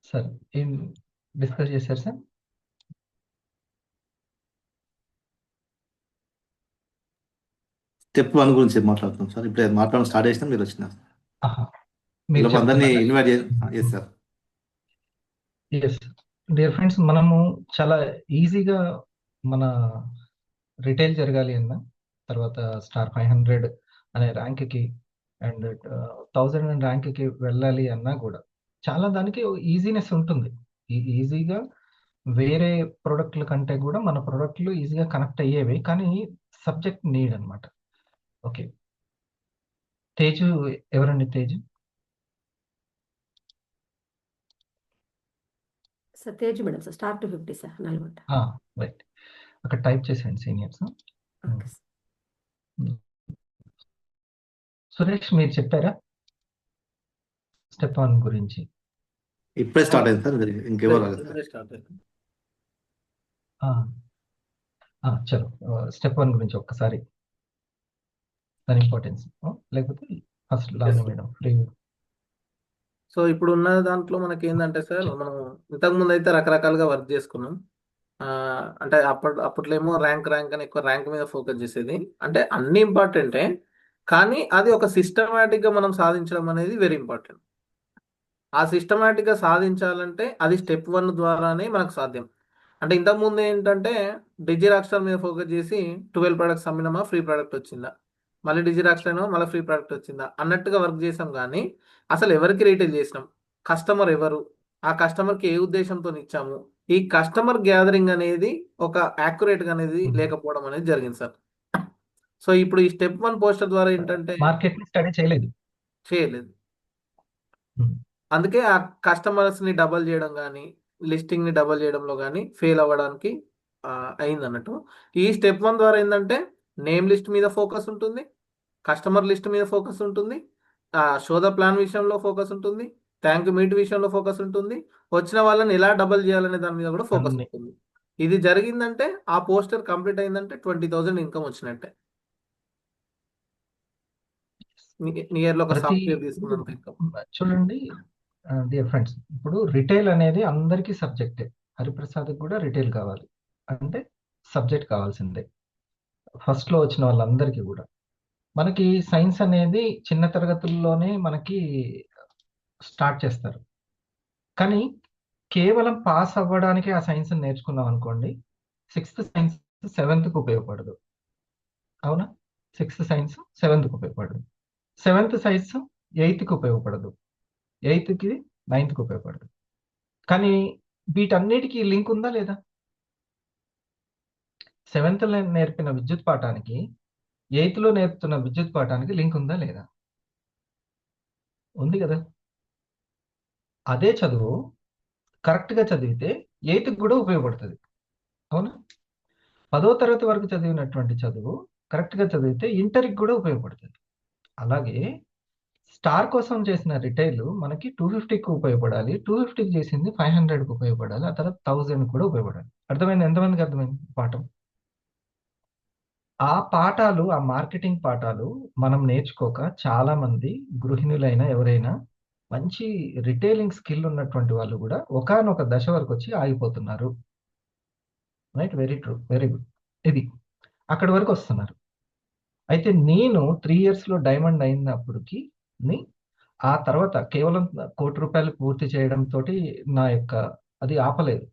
Sir ఏం discuss చేశారు sir? Step 1 గురించి మాట్లాడుతున్నాం సార్. ఇప్పుడే మాట్లాడడం స్టార్ట్ చేసినా మీరు వచ్చినారు. ఆహా, మీరు ఈలోపు అందరినీ చెప్తున్నారా? Invite yes sir. Yes dear friends, మనము చాలా ఈజీగా మన రిటైల్ జరగాలి అన్నా, తర్వాత స్టార్ 500 అనే ర్యాంక్కి అండ్ 1000 ర్యాంక్కి వెళ్ళాలి అన్నా కూడా చాలా దానికి ఈజీనెస్ ఉంటుంది. ఈజీగా వేరే ప్రోడక్ట్ల కంటే కూడా మన ప్రోడక్ట్లు ఈజీగా కనెక్ట్ అయ్యేవి, కానీ సబ్జెక్ట్ నీడ్ అనమాట. ఓకే, తేజు ఎవరండి? Teju sir Teju madam sir, star 250 sir, Nalgonda. Right, అక్కడ టైప్ చేసేయండి సీనియర్స్. Okay sir. సురేష్ మీరు చెప్పారా స్టెప్ 1 గురించి? ఇప్పుడే స్టార్ట్ అయింది సార్, ఇంకెవరు రాలేదు సార్. చలో, స్టెప్ 1 గురించి ఒక్కసారి దాని ఇంపార్టెన్స్, లేకపోతే ఫస్ట్ లాగా మేడం ఫ్రీ. సో ఇప్పుడు ఉన్న దాంట్లో మనకి ఏంటంటే సార్, మనం ఇంతకుముందు అయితే రకరకాలుగా వర్క్ చేసుకున్నాం. అంటే అప్పట్లో ఏమో ర్యాంక్ అని ఎక్కువ ర్యాంక్ మీద ఫోకస్ చేసేది. అంటే అన్ని ఇంపార్టెంటే, కానీ అది ఒక సిస్టమేటిక్గా మనం సాధించడం అనేది వెరీ ఇంపార్టెంట్. ఆ సిస్టమేటిక్గా సాధించాలంటే అది స్టెప్ 1 ద్వారానే మనకు సాధ్యం. అంటే ఇంతకుముందు ఏంటంటే డిజి రాక్స్టార్ మీద ఫోకస్ చేసి 12 ప్రొడక్ట్స్ అమ్మినామా ఫ్రీ ప్రోడక్ట్ వచ్చిందా, మళ్ళీ డిజి రాక్స్టార్ మళ్ళీ ఫ్రీ ప్రోడక్ట్ వచ్చిందా అన్నట్టుగా వర్క్ చేసాం. కానీ అసలు ఎవరికి రీటైల్ చేసినాం, కస్టమర్ ఎవరు, ఆ కస్టమర్కి ఏ ఉద్దేశంతో ఇచ్చాము, ఈ కస్టమర్ గ్యాదరింగ్ అనేది ఒక యాక్యురేట్గా అనేది లేకపోవడం అనేది జరిగింది సార్. సో ఇప్పుడు ఈ స్టెప్ 1 పోస్టర్ ద్వారా ఏంటంటే మార్కెట్ ని స్టడీ చేయలేదు. అందుకే ఆ కస్టమర్స్ని డబల్ చేయడం కానీ లిస్టింగ్ని డబల్ చేయడంలో కానీ ఫెయిల్ అవ్వడానికి అయింది అన్నట్టు. ఈ స్టెప్ 1 ద్వారా ఏంటంటే నేమ్ లిస్ట్ మీద ఫోకస్ ఉంటుంది, కస్టమర్ లిస్ట్ మీద ఫోకస్ ఉంటుంది, షోద ప్లాన్ విషయంలో ఫోకస్ ఉంటుంది, థ్యాంక్ యూ మీట్ విషయంలో ఫోకస్ ఉంటుంది, వచ్చిన వాళ్ళని ఎలా డబల్ చేయాలనే దాని మీద కూడా ఫోకస్ ఉంటుంది. ఇది జరిగిందంటే ఆ పోస్టర్ కంప్లీట్ అయిందంటే 20,000 ఇన్కమ్ వచ్చినట్టే. నియర్లో ఒక సాఫ్ట్వేర్ తీసుకున్నంత ఇన్కమ్. చూడండి డియర్ ఫ్రెండ్స్, ఇప్పుడు రిటైల్ అనేది అందరికీ సబ్జెక్టే. హరిప్రసాద్కి కూడా రిటైల్ కావాలి అంటే సబ్జెక్ట్ కావాల్సిందే. ఫస్ట్ లో వచ్చిన వాళ్ళందరికీ కూడా మనకి సైన్స్ అనేది చిన్న తరగతుల్లోనే మనకి స్టార్ట్ చేస్తారు, కానీ కేవలం పాస్ అవ్వడానికి ఆ సైన్స్ నేర్చుకున్నాం అనుకోండి, 6th సైన్స్ 7th ఉపయోగపడదు. అవునా? 6th సైన్స్ 7th ఉపయోగపడదు, 7th సైన్స్ 8th ఉపయోగపడదు, 8th 9th ఉపయోగపడదు. కానీ వీటన్నిటికీ లింక్ ఉందా లేదా? 7th నేర్పిన విద్యుత్ పాఠానికి 8th నేర్పుతున్న విద్యుత్ పాఠానికి లింక్ ఉందా లేదా? ఉంది కదా. అదే చదువు కరెక్ట్గా చదివితే 8th కూడా ఉపయోగపడుతుంది. అవునా? 10వ తరగతి వరకు చదివినటువంటి చదువు కరెక్ట్గా చదివితే ఇంటర్కి కూడా ఉపయోగపడుతుంది. అలాగే స్టార్ కోసం చేసిన రిటైల్ మనకి 250కి ఉపయోగపడాలి, 250కి చేసింది 500కి ఉపయోగపడాలి, ఆ తర్వాత 1000 కూడా ఉపయోగపడాలి. అర్థమైంది? ఎంతమందికి అర్థమైంది పాఠం? ఆ పాఠాలు, ఆ మార్కెటింగ్ పాఠాలు మనం నేర్చుకోక చాలా మంది గృహిణులైన ఎవరైనా మంచి రిటైలింగ్ స్కిల్ ఉన్నటువంటి వాళ్ళు కూడా ఒకానొక దశ వరకు వచ్చి ఆగిపోతున్నారు. Right, very true, very good. ఇది అక్కడి వరకు వస్తున్నారు. అయితే నేను 3 yearsలో డైమండ్ అయినప్పటికీ ఆ తర్వాత కేవలం ₹1,00,00,000 పూర్తి చేయడంతో నా యొక్క అది ఆపలేదు.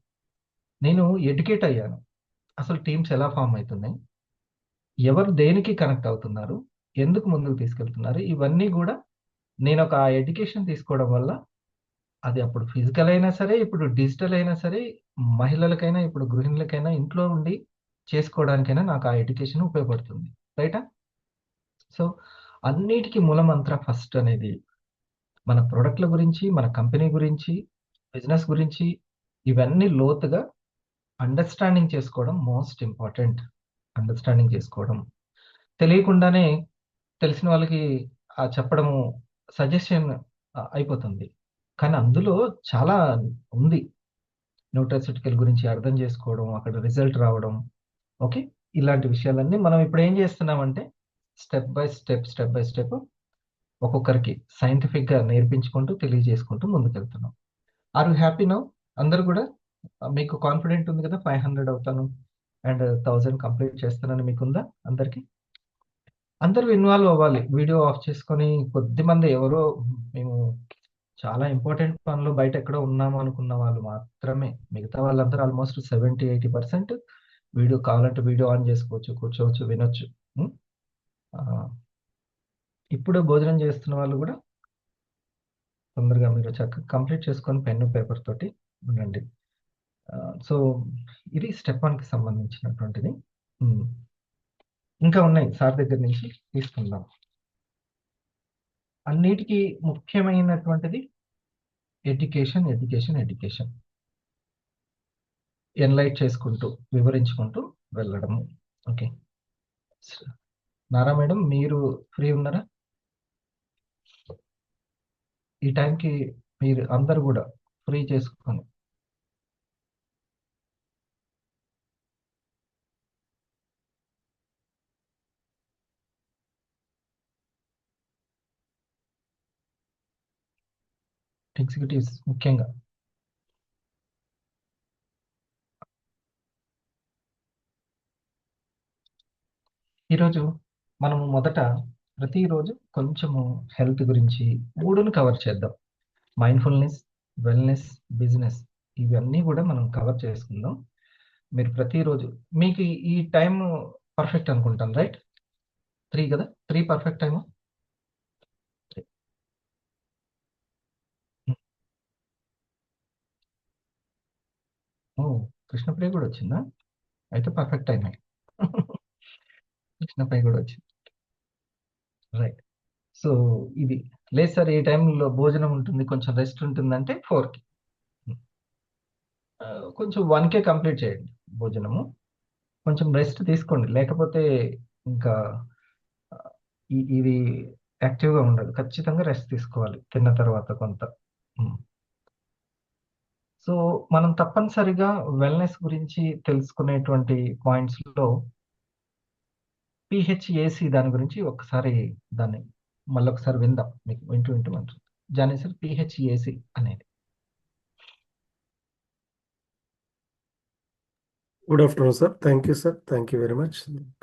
నేను ఎడ్యుకేట్ అయ్యాను. అసలు టీమ్స్ ఎలా ఫామ్ అవుతున్నాయి, ఎవరు దేనికి కనెక్ట్ అవుతున్నారు, ఎందుకు ముందుకు తీసుకెళ్తున్నారు, ఇవన్నీ కూడా నేను ఒక ఎడ్యుకేషన్ తీసుకోవడం వల్ల, అది అప్పుడు ఫిజికల్ అయినా సరే, ఇప్పుడు డిజిటల్ అయినా సరే, మహిళలకైనా, ఇప్పుడు గృహిణులకైనా, ఇంట్లో ఉండి చేసుకోవడానికైనా నాకు ఆ ఎడ్యుకేషన్ ఉపయోగపడుతుంది. రైటా? సో అన్నిటికీ మూలమంత్ర ఫస్ట్ అనేది మన ప్రోడక్ట్ల గురించి, మన కంపెనీ గురించి, బిజినెస్ గురించి ఇవన్నీ లోతుగా అండర్స్టాండింగ్ చేసుకోవడం మోస్ట్ ఇంపార్టెంట్. అండర్స్టాండింగ్ చేసుకోవడం, తెలియకుండానే తెలిసిన వాళ్ళకి చెప్పడము సజెషన్ అయిపోతుంది. కానీ అందులో చాలా ఉంది. న్యూట్రాసిటికల్ గురించి అర్థం చేసుకోవడం, అక్కడ రిజల్ట్ రావడం. ఓకే, ఇలాంటి విషయాలన్నీ మనం ఇప్పుడు ఏం చేస్తున్నామంటే స్టెప్ బై స్టెప్ ఒక్కొక్కరికి సైంటిఫిక్గా నేర్పించుకుంటూ తెలియజేసుకుంటూ ముందుకెళ్తున్నాం. Are you happy now? అందరూ కూడా మీకు కాన్ఫిడెంట్ ఉంది కదా, 500 అవుతాను అండ్ 1000 కంప్లీట్ చేస్తానని మీకుందా అందరికి? అందరూ ఇన్వాల్వ్ అవ్వాలి. వీడియో ఆఫ్ చేసుకొని కొద్ది మంది ఎవరో మేము చాలా ఇంపార్టెంట్ పనులు బయట ఎక్కడో ఉన్నాము అనుకున్న వాళ్ళు మాత్రమే, మిగతా వాళ్ళందరూ ఆల్మోస్ట్ 70-80% వీడియో కావాలంటే వీడియో ఆన్ చేసుకోవచ్చు, కూర్చోవచ్చు, వినొచ్చు. ఉం? ఆ, ఇప్పుడు భోజనం చేస్తున్న వాళ్ళు కూడా తొందరగా మీరు చక్కగా కంప్లీట్ చేసుకొని పెన్ను పేపర్ తోటి ఉండండి. సో ఇది స్టెప్ 1కి సంబంధించినటువంటిది. ఉం. ఇంకా ఉన్నాయి సార్ దగ్గర నుంచి తీసుకుందాం. అన్నిటికీ ముఖ్యమైనటువంటిది ఎడ్యుకేషన్, ఎడ్యుకేషన్, ఎడ్యుకేషన్. ఎన్లైట్ చేసుకుంటూ వివరించుకుంటూ వెళ్ళడము. ఓకే, నారా మేడం మీరు ఫ్రీ ఉన్నారా? ఈ టైంకి మీరు అందరు కూడా ఫ్రీ చేసుకొని ఎగ్జిక్యూటివ్స్ ముఖ్యంగా ఈరోజు మనము మొదట ప్రతిరోజు కొంచెము హెల్త్ గురించి 3ను కవర్ చేద్దాం. మైండ్ఫుల్నెస్, వెల్నెస్, బిజినెస్, ఇవన్నీ కూడా మనం కవర్ చేసుకుందాం. మీరు ప్రతిరోజు మీకు ఈ టైం పర్ఫెక్ట్ అనుకుంటాను, రైట్? 3 కదా, 3 పర్ఫెక్ట్ టైము. ఓ, కృష్ణప్రియ కూడా వచ్చిందా? అయితే పర్ఫెక్ట్ టైమే. కృష్ణప్రియ కూడా వచ్చింది, రైట్. సో ఇది లేదు సార్, ఈ టైంలో భోజనం ఉంటుంది, కొంచెం రెస్ట్ ఉంటుందంటే 4కి, కొంచెం 1కే కంప్లీట్ చేయండి భోజనము. కొంచెం రెస్ట్ తీసుకోండి, లేకపోతే ఇంకా ఆ, ఇది యాక్టివ్గా ఉండదు. ఖచ్చితంగా రెస్ట్ తీసుకోవాలి తిన్న తర్వాత కొంత. సో మనం తప్పనిసరిగా వెల్నెస్ గురించి తెలుసుకునేటువంటి పాయింట్స్లో పిహెచ్ఏసి దాని గురించి ఒకసారి దాన్ని మళ్ళొకసారి విందాం. మీకు వింటూ వింటూ ఉంటుంది జానీ సార్, పిహెచ్ఏసి అనేది. Good afternoon sir. Thank you sir. Thank you very much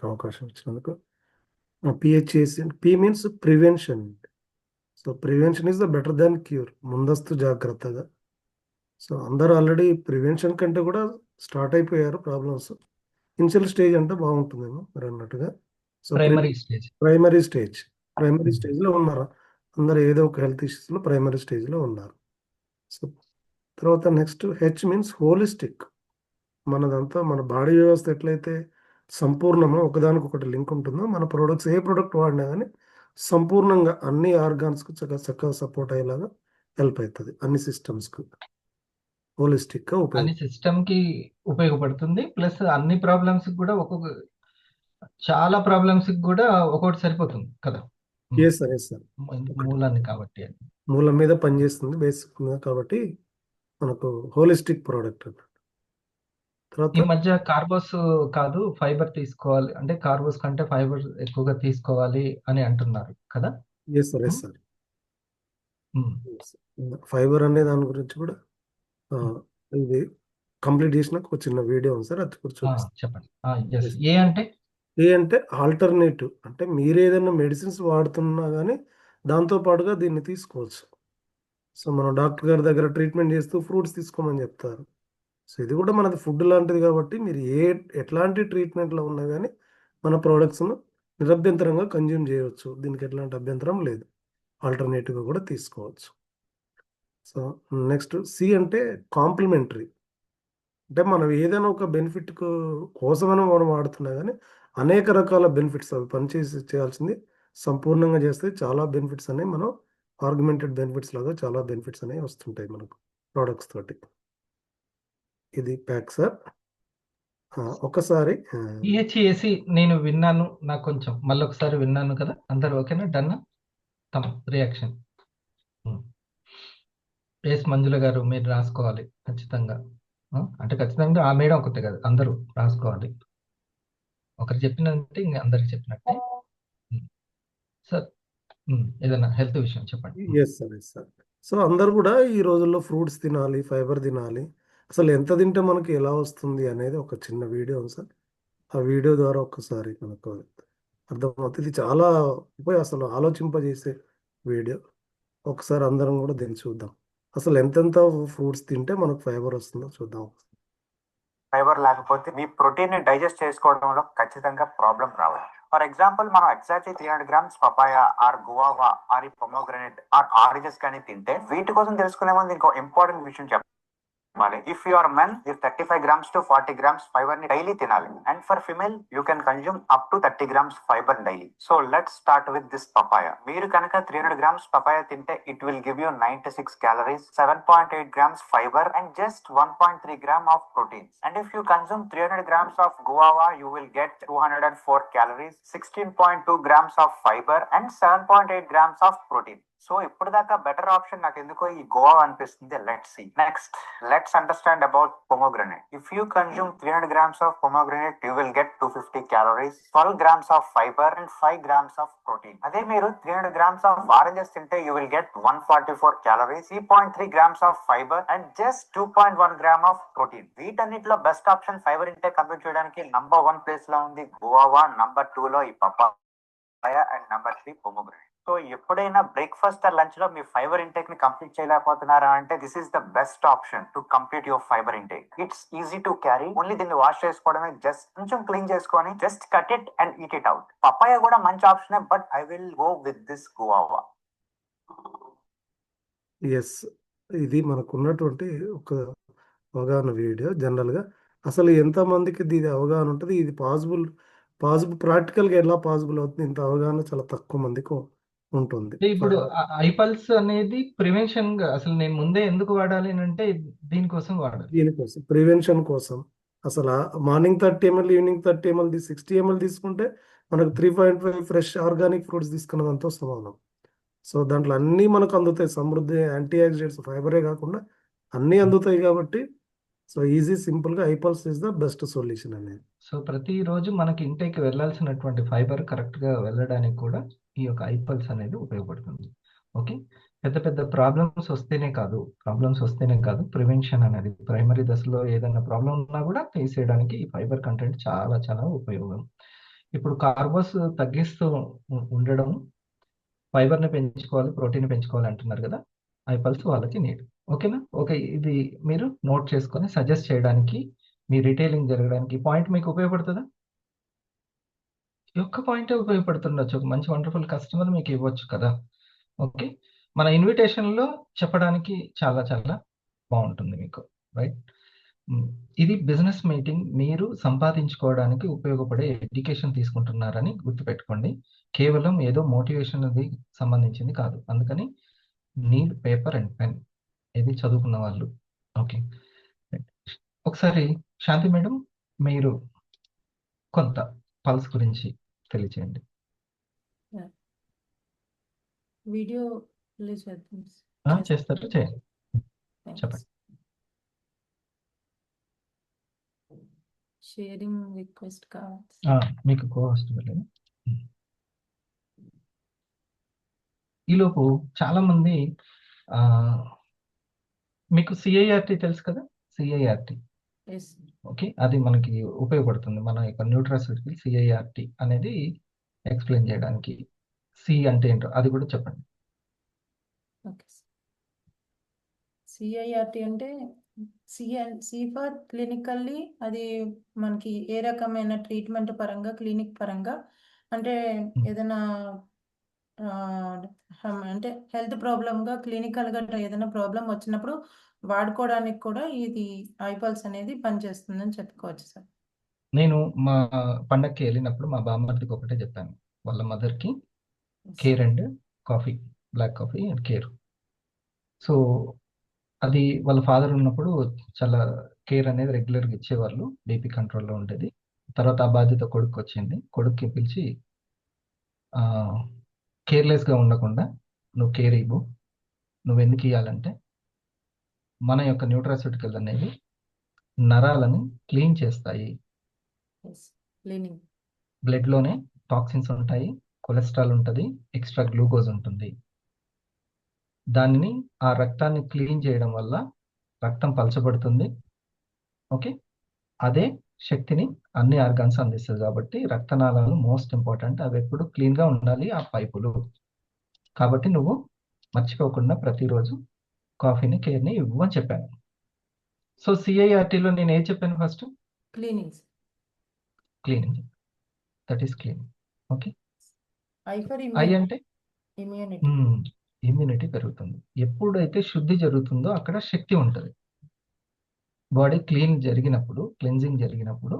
అవకాశం ఇచ్చినందుకు. PHAC P means prevention. So prevention is the better than cure. ముందస్తు జాగ్రత్తగా. సో అందరూ ఆల్రెడీ ప్రివెన్షన్ కంటే కూడా స్టార్ట్ అయిపోయారు ప్రాబ్లమ్స్. ఇనిషియల్ స్టేజ్ అంటే బాగుంటుందేమో మీరు అన్నట్టుగా. So primary stage. ప్రైమరీ స్టేజ్లో ఉన్నారు అందరూ. ఏదో ఒక హెల్త్ ఇష్యూస్లో ప్రైమరీ స్టేజ్లో ఉన్నారు. సో తర్వాత నెక్స్ట్ హెచ్ మీన్స్ హోలిస్టిక్. మనదంతా మన బాడీ వ్యవస్థ ఎట్లయితే సంపూర్ణమో, ఒకదానికొకటి లింక్ ఉంటుందో, మన ప్రోడక్ట్స్ ఏ ప్రోడక్ట్ వాడినా కానీ సంపూర్ణంగా అన్ని ఆర్గాన్స్కు చక్కగా సపోర్ట్ అయ్యేలాగా హెల్ప్ అవుతుంది. అన్ని సిస్టమ్స్కు హోలిస్టిక్గా అన్ని ఉపయోగం. సిస్టమ్కి ఉపయోగపడుతుంది. ప్లస్ అన్ని ప్రాబ్లమ్స్ కూడా చాలా ప్రాబ్లమ్స్ కూడా ఒక్కొక్కటి సరిపోతుంది కదా. Yes sir. మూలాన్ని కాబట్టి అది మూలం మీద పనిచేస్తుంది బేసిక్ మీద, కాబట్టి మనకు హోలిస్టిక్ ప్రోడక్ట్ అన్నమాట. ఈ తర్వాత మధ్య కార్బోస్ కాదు ఫైబర్ తీసుకోవాలి అంటే, కార్బోస్ కంటే ఫైబర్ ఎక్కువగా తీసుకోవాలి అని అంటున్నారు కదా. Yes sir. ఫైబర్ అనే దాని గురించి కూడా ఇది కంప్లీట్ చేసిన ఒక చిన్న వీడియో ఉంది సార్, అది కూడా చూపిస్తాను. చెప్పండి. ఎస్. ఏ అంటే అంటే ఆల్టర్నేటివ్, అంటే మీరు ఏదైనా మెడిసిన్స్ వాడుతున్నా కానీ దాంతో పాటుగా దీన్ని తీసుకోవచ్చు. సో మనం డాక్టర్ గారి దగ్గర ట్రీట్మెంట్ చేస్తూ ఫ్రూట్స్ తీసుకోమని చెప్తారు. సో ఇది కూడా మనది ఫుడ్ లాంటిది కాబట్టి మీరు ఎట్లాంటి ట్రీట్మెంట్లో ఉన్నా కానీ మన ప్రోడక్ట్స్ను నిరభ్యంతరంగా కన్జ్యూమ్ చేయవచ్చు. దీనికి ఎట్లాంటి అభ్యంతరం లేదు. ఆల్టర్నేటివ్గా కూడా తీసుకోవచ్చు. సో నెక్స్ట్ సి అంటే కాంప్లిమెంటరీ. అంటే మనం ఏదైనా ఒక బెనిఫిట్ కోసమైనా మనం వాడుతున్నా కానీ అనేక రకాల బెనిఫిట్స్ అవి చేయాల్సింది సంపూర్ణంగా చేస్తే చాలా బెనిఫిట్స్ అనేవి మనం ఆర్గ్యుమెంటెడ్ బెనిఫిట్స్ లాగా చాలా బెనిఫిట్స్ అనేవి వస్తుంటాయి మనకు ప్రోడక్ట్స్ తోటి. ఇది ప్యాక్ సార్. ఒకసారి పిహెచ్ఏసి నేను విన్నాను, నాకు కొంచెం మళ్ళీ ఒకసారి విన్నాను కదా. అందరు ఓకేనా? డన్? తమ రియాక్షన్. ఎస్ మంజుల గారు మీరు రాసుకోవాలి ఖచ్చితంగా. అంటే ఖచ్చితంగా ఆ మేడం ఒకటే కదా, అందరూ రాసుకోవాలి. ఒకరు చెప్పినంటే ఇంక అందరికి చెప్పినట్టే. సార్ ఏదైనా హెల్త్ విషయం చెప్పండి. Yes sir, yes sir. So అందరు కూడా ఈ రోజుల్లో ఫ్రూట్స్ తినాలి, ఫైబర్ తినాలి. అసలు ఎంత తింటే మనకి ఎలా వస్తుంది అనేది ఒక చిన్న వీడియో ఉంది సార్. ఆ వీడియో ద్వారా ఒక్కసారి మనకు అర్థమవుతుంది. ఇది చాలా అసలు ఆలోచింపజేసే వీడియో. ఒకసారి అందరం కూడా దీన్ని చూద్దాం. అసలు ఎంతెంత ఫ్రూట్స్ తింటే మనకు ఫైబర్ వస్తుందో చూద్దాం. ఫైబర్ లేకపోతే మీ ప్రోటీన్ ని డైజెస్ట్ చేసుకోవడంలో ఖచ్చితంగా ప్రాబ్లం రావచ్చు. ఫర్ ఎగ్జాంపుల్ మనం exactly 300 grams papaya or guava or ఈ పొమోగ్రనేట్ ఆర్ ఆరెంజెస్ కానీ తింటే వీటి కోసం తెలుసుకునే ముందు ఇంకో ఇంపార్టెంట్ విషయం చెప్పాలి. If you are men, you 35 grams to 40 grams fiber ni daily tinali. And for female, you can consume up to 30 grams fiber daily. So let's start with this papaya. Meeru kanaka 300 grams papaya tinte, it will give you 96 calories, 7.8 grams fiber and just 1.3 gram of proteins. And if you consume 300 grams of guava, you will get 204 calories, 16.2 grams of fiber and 7.8 grams of protein. So ఇప్పుడు దాకా better option నాకు ఎందుకో ఈ guava అనిపిస్తుంది. Let's see next. Let's understand about pomegranate. If you consume 300 grams of pomegranate, you will get 250 calories, 12 grams of fiber and 5 grams of protein. అదే మీరు 300 grams of oranges తింటే you will get 144 calories, 3.3 grams of fiber and just 2.1 gram of protein. వీటన్నిటిలో best option fibre intake complete చేయడానికి number 1 place లో ఉంది guava, number 2 లో ఈ papaya and number 3 pomegranate. So ఎప్పుడైనా బ్రేక్ఫాస్ట్ ఆర్ లంచ్ లో మీ ఫైబర్ ఇంటేక్ ని కంప్లీట్ చేయలేకపోతున్నారా అంటే this is the best option to complete your fibre intake. It's easy to carry. Only దీన్ని వాష్ చేసుకోవడమే. జస్ట్ కొంచెం క్లీన్ చేసుకొని just cut it and eat it out. Papaya కూడా మంచి option, but I will go with this guava. Yes, ఇది మనకు ఉన్నటువంటి ఒక అవగాహన వీడియో. జనరల్గా అసలు ఎంతమందికి ఇది అవగాహన ఉంటుంది, ఇది పాసిబుల్ ప్రాక్టికల్గా ఎలా పాసిబుల్ అవుతుంది, ఇంత అవగాహన చాలా తక్కువ మందికి ఉంటుంది. ఇప్పుడు ఐపల్స్ అనేది ప్రివెన్షన్ గా అసలు నేను ముందే ఎందుకు వాడాలి అంటే దీనికోసం వాడాలి. దీనికోసం ప్రివెన్షన్ కోసం అసలు morning 30 ml, evening 30 ml, 60 ml తీసుకుంటే మనకు 3.5 ఫ్రెష్ ఆర్గానిక్ ఫ్రూట్స్ తీసుకున్నదంతా సమానం. సో దాంట్లో అన్నీ మనకు అందుతాయి. సమృద్ధి యాంటీ ఆక్సిడెంట్స్, ఫైబరే కాకుండా అన్నీ అందుతాయి. కాబట్టి సో ఈజీ సింపుల్గా ఐపల్స్ ఇస్ ద బెస్ట్ సొల్యూషన్ అనేది. సో ప్రతిరోజు మనకి ఇంటేక్ వెళ్ళాల్సినటువంటి ఫైబర్ కరెక్ట్గా వెళ్ళడానికి కూడా ఈ యొక్క ఐపల్స్ అనేది ఉపయోగపడుతుంది. ఓకే, పెద్ద పెద్ద ప్రాబ్లమ్స్ వస్తేనే కాదు ప్రివెన్షన్ అనేది ప్రైమరీ దశలో ఏదైనా ప్రాబ్లం ఉన్నా కూడా తీసేయడానికి ఈ ఫైబర్ కంటెంట్ చాలా చాలా ఉపయోగం. ఇప్పుడు కార్బోస్ తగ్గిస్తూ ఉండడం, ఫైబర్ని పెంచుకోవాలి, ప్రోటీన్ పెంచుకోవాలి అంటున్నారు కదా, ఐపల్స్ వాళ్ళకి నీడ్. ఓకేనా? ఓకే, ఇది మీరు నోట్ చేసుకొని సజెస్ట్ చేయడానికి, మీ రిటైలింగ్ జరగడానికి ఈ పాయింట్ మీకు ఉపయోగపడుతుందా? ఈ ఒక్క పాయింటే ఉపయోగపడుతుండొచ్చు. ఒక మంచి వండర్ఫుల్ కస్టమర్ మీకు ఇవ్వచ్చు కదా. ఓకే, మన ఇన్విటేషన్లో చెప్పడానికి చాలా చాలా బాగుంటుంది మీకు, రైట్? ఇది బిజినెస్ మీటింగ్, మీరు సంపాదించుకోవడానికి ఉపయోగపడే ఎడ్యుకేషన్ తీసుకుంటున్నారని గుర్తుపెట్టుకోండి. కేవలం ఏదో మోటివేషన్ అది సంబంధించింది కాదు. అందుకని నీడ్ పేపర్ అండ్ పెన్, ఇది చదువుకున్న వాళ్ళు. ఓకే, ఒకసారి శాంతి మేడం మీరు కొంత పల్స్ గురించి తెలియచేయండి. వీడియో రిలీజ్ చేస్తారు, చేయండి, చెప్పండి. షేరింగ్ రిక్వెస్ట్ కావాలి. మీకు కోస్ట్ వెళ్ళండి. ఈలోపు చాలా మంది మీకు సిఐఆర్టీ తెలుసు కదా, సిఐఆర్టీ. ఓకే, అది మనకి ఉపయోగపడుతుంది. మన యొక్క న్యూట్రాసిటీకి సిఐఆర్టీ అనేది ఎక్స్ప్లెయిన్ చేయడానికి. సి అంటే ఏంటో అది కూడా చెప్పండి. ఓకే, సిఐఆర్టీ అంటే సి ఫర్ క్లినికల్లీ, అది మనకి ఏ రకమైన ట్రీట్మెంట్ పరంగా, క్లినిక్ పరంగా, అంటే ఏదైనా అంటే హెల్త్ ప్రాబ్లంగా క్లినికల్గా ఏదైనా ప్రాబ్లం వచ్చినప్పుడు వాడుకోవడానికి కూడా ఇది ఐపల్స్ అనేది పనిచేస్తుందని చెప్పుకోవచ్చు సార్. నేను మా పండగకి వెళ్ళినప్పుడు మా బామ్మర్దికి ఒకటే చెప్పాను, వాళ్ళ మదర్కి care and coffee, black coffee and care. So అది వాళ్ళ ఫాదర్ ఉన్నప్పుడు చాలా కేర్ అనేది రెగ్యులర్గా ఇచ్చేవాళ్ళు, బీపీ కంట్రోల్లో ఉండేది. తర్వాత ఆ బాధ్యత కొడుకు వచ్చింది. కొడుక్కి పిలిచి కేర్లెస్గా ఉండకుండా నువ్వు కేర్ ఇవ్వు. నువ్వు ఎందుకు ఇవ్వాలంటే మన యొక్క న్యూట్రాసిటికల్ అనేవి నరాలను క్లీన్ చేస్తాయి. బ్లడ్లోనే టాక్సిన్స్ ఉంటాయి, కొలెస్ట్రాల్ ఉంటుంది, ఎక్స్ట్రా గ్లూకోజ్ ఉంటుంది. దానిని ఆ రక్తాన్ని క్లీన్ చేయడం వల్ల రక్తం పలచబడుతుంది. ఓకే, అదే శక్తిని అన్ని ఆర్గాన్స్ అందిస్తుంది. కాబట్టి రక్తనాళాలు మోస్ట్ ఇంపార్టెంట్. అవి ఎప్పుడు క్లీన్గా ఉండాలి ఆ పైపులు. కాబట్టి నువ్వు మర్చిపోకుండా ప్రతిరోజు కాఫీని కేర్ని ఇవ్వని చెప్పాను. సో సిఐఆర్టీలో నేను ఏం చెప్పాను? First cleanings. Cleaning, that is cleaning. Okay, I for I అంటే ఇమ్యూనిటీ. ఇమ్యూనిటీ పెరుగుతుంది. ఎప్పుడైతే శుద్ధి జరుగుతుందో అక్కడ శక్తి ఉంటుంది. బాడీ క్లెన్జింగ్ జరిగినప్పుడు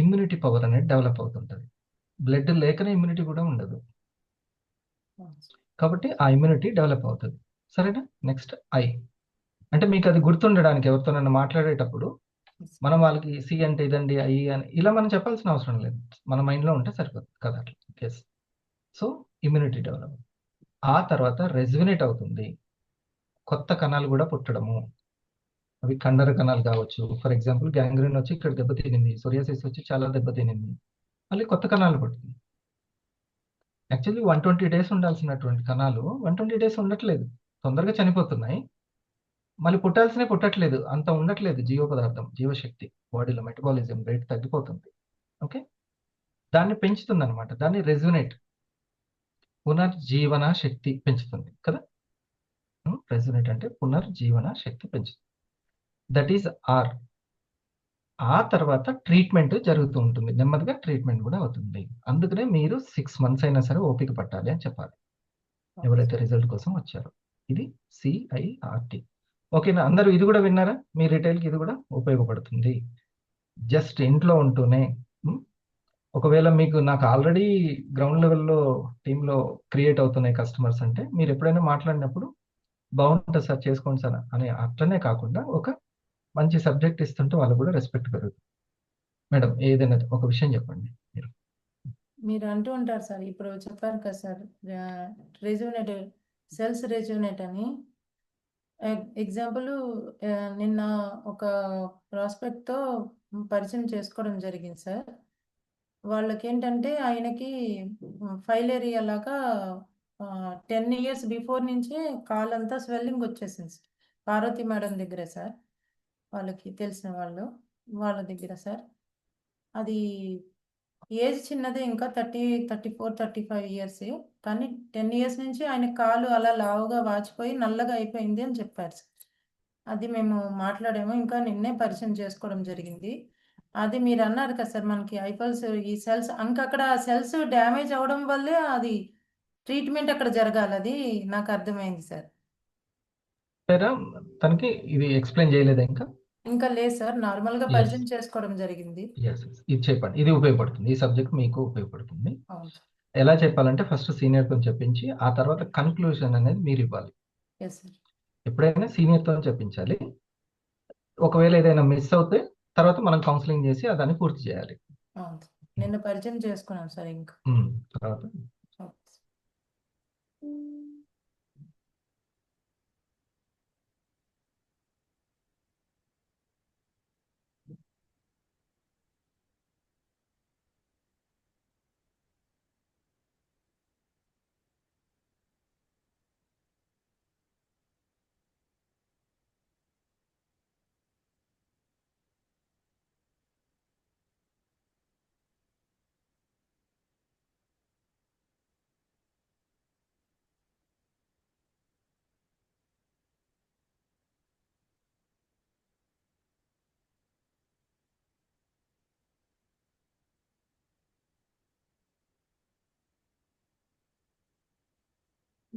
ఇమ్యూనిటీ పవర్ అనేది డెవలప్ అవుతుంటుంది. బ్లడ్ లేకనే ఇమ్యూనిటీ కూడా ఉండదు. కాబట్టి ఆ ఇమ్యూనిటీ డెవలప్ అవుతుంది. సరేనా? నెక్స్ట్ ఐ అంటే మీకు అది గుర్తుండడానికి ఎవరితోనైనా మాట్లాడేటప్పుడు మనం వాళ్ళకి సి అంటే ఇదండి, ఐ అని ఇలా మనం చెప్పాల్సిన అవసరం లేదు. మన మైండ్లో ఉంటే సరిపోతుంది కదా అట్లా. ఎస్. So immunity develop. ఆ తర్వాత రెజ్యునేట్ అవుతుంది. కొత్త కణాలు కూడా పుట్టడము. అవి కండర కణాలు కావచ్చు. ఫర్ ఎగ్జాంపుల్ గ్యాంగ్రీన్ వచ్చి ఇక్కడ దెబ్బతినింది, సోరియాసిస్ వచ్చి చాలా దెబ్బతినింది, మళ్ళీ కొత్త కణాలు పుట్టింది. యాక్చువల్లీ 120 డేస్ ఉండాల్సినటువంటి కణాలు 120 డేస్ ఉండట్లేదు, తొందరగా చనిపోతున్నాయి. మళ్ళీ పుట్టట్లేదు, అంత ఉండట్లేదు. జీవ పదార్థం, జీవశక్తి బాడీలో మెటబాలిజం రేట్ తగ్గిపోతుంది. ఓకే, దాన్ని పెంచుతుంది అనమాట. దాన్ని రెజ్యునేట్, పునర్జీవన శక్తి పెంచుతుంది కదా. రెజ్యునేట్ అంటే పునర్జీవన శక్తి పెంచుతుంది. That is R. ఆ తర్వాత ట్రీట్మెంట్ జరుగుతూ ఉంటుంది. నెమ్మదిగా ట్రీట్మెంట్ కూడా అవుతుంది. అందుకనే మీరు 6 months అయినా సరే ఓపిక పట్టాలి అని చెప్పాలి ఎవరైతే రిజల్ట్ కోసం వచ్చారో. ఇది సిఐఆర్టీ. ఓకేనా? అందరూ ఇది కూడా విన్నారా? మీ రిటైల్కి ఇది కూడా ఉపయోగపడుతుంది. జస్ట్ ఇంట్లో ఉంటూనే ఒకవేళ మీకు నాకు ఆల్రెడీ గ్రౌండ్ లెవెల్లో టీంలో క్రియేట్ అవుతున్నాయి కస్టమర్స్ అంటే మీరు ఎప్పుడైనా మాట్లాడినప్పుడు బాగుంటుంది సార్, చేసుకోండి సార్ అని అట్లనే కాకుండా ఒక మంచి సబ్జెక్ట్ ఇస్తుంటే వాళ్ళు కూడా రెస్పెక్ట్ పెరుగుతుంది. మేడం ఏదైనా ఒక విషయం చెప్పండి. మీరు అంటూ ఉంటారు సార్, ఇప్పుడు చెప్పారు కదా సార్, రెజ్యూనేట్, సెల్స్ రెజ్యూనేట్ అని. ఎగ్జాంపుల్, నిన్న ఒక ప్రాస్పెక్ట్తో పరిచయం చేసుకోవడం జరిగింది సార్. వాళ్ళకి ఏంటంటే ఆయనకి ఫైలేరియా లాగా 10 years బిఫోర్ నుంచే కాలంతా స్వెల్లింగ్ వచ్చేసింది సార్. పార్వతి మేడం దగ్గరే సార్, వాళ్ళకి తెలిసిన వాళ్ళ దగ్గర సార్. అది ఏజ్ చిన్నదే, ఇంకా 34, 35 years. కానీ 10 years నుంచి ఆయన కాలు అలా లావుగా వాచిపోయి నల్లగా అయిపోయింది అని చెప్పారు సార్. అది మేము మాట్లాడాము, ఇంకా నిన్నే పరిచయం చేసుకోవడం జరిగింది. అది మీరు అన్నారు కదా సార్, మనకి ఐపల్స్ ఈ సెల్స్ అక్కడ సెల్స్ డ్యామేజ్ అవడం వల్లే అది ట్రీట్మెంట్ అక్కడ జరగాలి. అది నాకు అర్థమైంది సార్. తనకి ఇది ఎక్స్ప్లెయిన్ చేయలేదా ఇంకా లేదు సార్, నార్మల్గా పరిచయం చేసుకోవడం జరిగింది. ఇది చెప్పండి, ఇది ఉపయోగపడుతుంది. ఈ సబ్జెక్ట్ మీకు ఉపయోగపడుతుంది. అవును సార్. ఎలా చెప్పాలంటే ఫస్ట్ సీనియర్తో చెప్పించి ఆ తర్వాత కన్క్లూజన్ అనేది మీరు ఇవ్వాలి. Yes sir. ఎప్పుడైనా సీనియర్తో చెప్పించాలి. ఒకవేళ ఏదైనా మిస్ అవుతే తర్వాత మనం కౌన్సిలింగ్ చేసి దాన్ని పూర్తి చేయాలి. అవును సార్, నిన్న పరిచయం చేసుకున్నాం సార్. ఇంకా తర్వాత ఓకే సార్.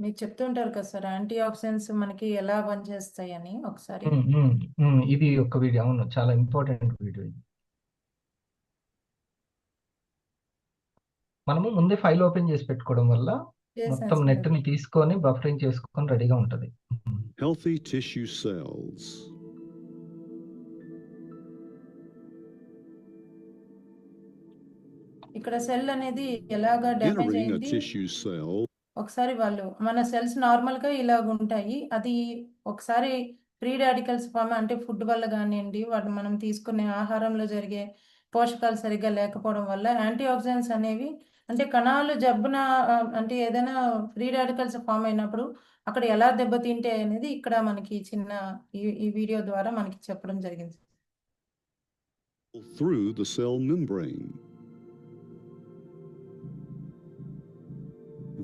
మీరు చెప్తుంటారు కదా సార్, యాంటీ ఆక్సిడెంట్స్ మనకి ఎలా పనిచేస్తాయి అని. ఒకసారి ఇది ఒక వీడియో, అవును, చాలా ఇంపార్టెంట్ వీడియో ఇది. మనము ముందే ఫైల్ ఓపెన్ చేసి పెట్టుకోవడం వల్ల మొత్తం నెట్ ని తీసుకొని బఫరింగ్ చేసుకొని రెడీగా ఉంటది. Healthy tissue cells. ఇక్కడ సెల్ అనేది ఎలాగా డ్యామేజ్ Entering a అయింది. tissue cell. ఒకసారి మన సెల్స్ నార్మల్గా ఇలాగ ఉంటాయి. అది ఒకసారి ఫ్రీ రాడికల్స్ ఫామ్, అంటే ఫుడ్ వల్ల కానివ్వండి, వాటి మనం తీసుకునే ఆహారంలో జరిగే పోషకాలు సరిగ్గా లేకపోవడం వల్ల యాంటీ ఆక్సిడెంట్స్ అనేవి అంటే కణాలు జబ్బున అంటే ఏదైనా ఫ్రీ రాడికల్స్ ఫామ్ అయినప్పుడు అక్కడ ఎలా దెబ్బతింటాయి అనేది ఇక్కడ మనకి చిన్న ఈ వీడియో ద్వారా మనకి చెప్పడం జరిగింది. through the cell membrane.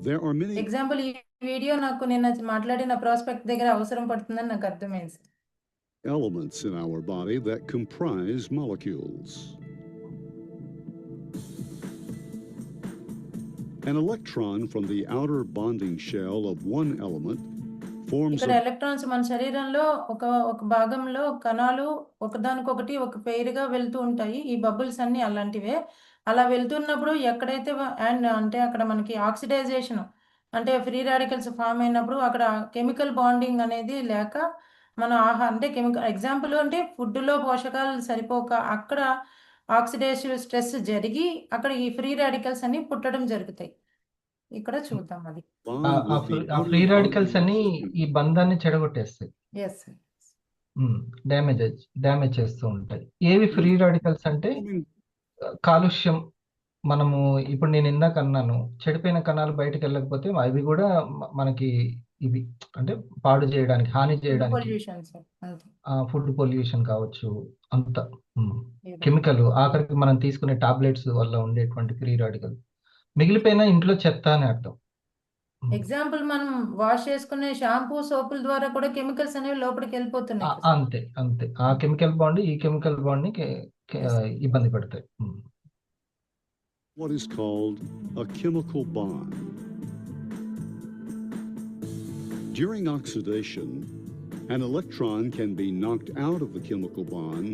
There are many example ఈ వీడియో నాకు నిన్న మాట్లాడిన ప్రాస్పెక్ట్ దగ్గర అవసరం పడుతుందని నాకు అర్థమైంది. elements in our body that comprise molecules. An electron from the outer bonding shell of one element forms ఇక్కడ a ఎలక్ట్రాన్స్ మన శరీరంలో ఒక భాగంలో కణాలు ఒకదానికొకటి ఒక పెయిర్గా వెళ్తూ ఉంటాయి. ఈ బబుల్స్ అన్ని అలాంటివే. అలా వెళ్తున్నప్పుడు ఎక్కడైతే అంటే అక్కడ మనకి ఆక్సిడైజేషన్ అంటే ఫ్రీ రాడికల్స్ ఫామ్ అయినప్పుడు అక్కడ కెమికల్ బాండింగ్ అనేది లేక మన అంటే కెమికల్ ఎగ్జాంపుల్ అంటే ఫుడ్లో పోషకాలు సరిపోక అక్కడ ఆక్సిడేటివ్ స్ట్రెస్ జరిగి అక్కడ ఈ ఫ్రీ రాడికల్స్ అన్ని పుట్టడం జరుగుతాయి. ఇక్కడ చూద్దాం అది. bond ఆ with the outer free radicals bonding అన్ని molecule. ఈ బంధాన్ని చెడగొట్టేస్తాయి, ఎస్ డ్యామేజ్ చేస్తూ ఉంటాయి. ఏవి ఫ్రీ రాడికల్స్ అంటే Forming కాలుష్యం. మనము ఇప్పుడు నేను ఇందాక అన్నాను, చెడిపోయిన కణాలు బయటకు వెళ్ళకపోతే అవి కూడా మనకి ఇవి అంటే పాడు చేయడానికి, హాని చేయడానికి, పొల్యూషన్ సార్ అంతే. ఫుడ్ పొల్యూషన్ కావచ్చు, అంత ఏదో. కెమికల్, ఆఖరికి మనం తీసుకునే టాబ్లెట్స్ వల్ల ఉండేటువంటి ఫ్రీ రాడికల్. మిగిలిపోయిన ఇంట్లో చెత్త అని అర్థం. ఎగ్జాంపుల్ మనం వాష్ చేసుకునే షాంపూ సోపుల ద్వారా కూడా కెమికల్స్ అనేవి లోపలికి వెళ్ళిపోతున్నాయి కదా. అంతే ఆ కెమికల్ బాండ్ ఈ కెమికల్ బాండ్ ని ఇబ్బంది పెడతాయి. what is called a chemical bond. During oxidation, an electron can be knocked out of the chemical bond,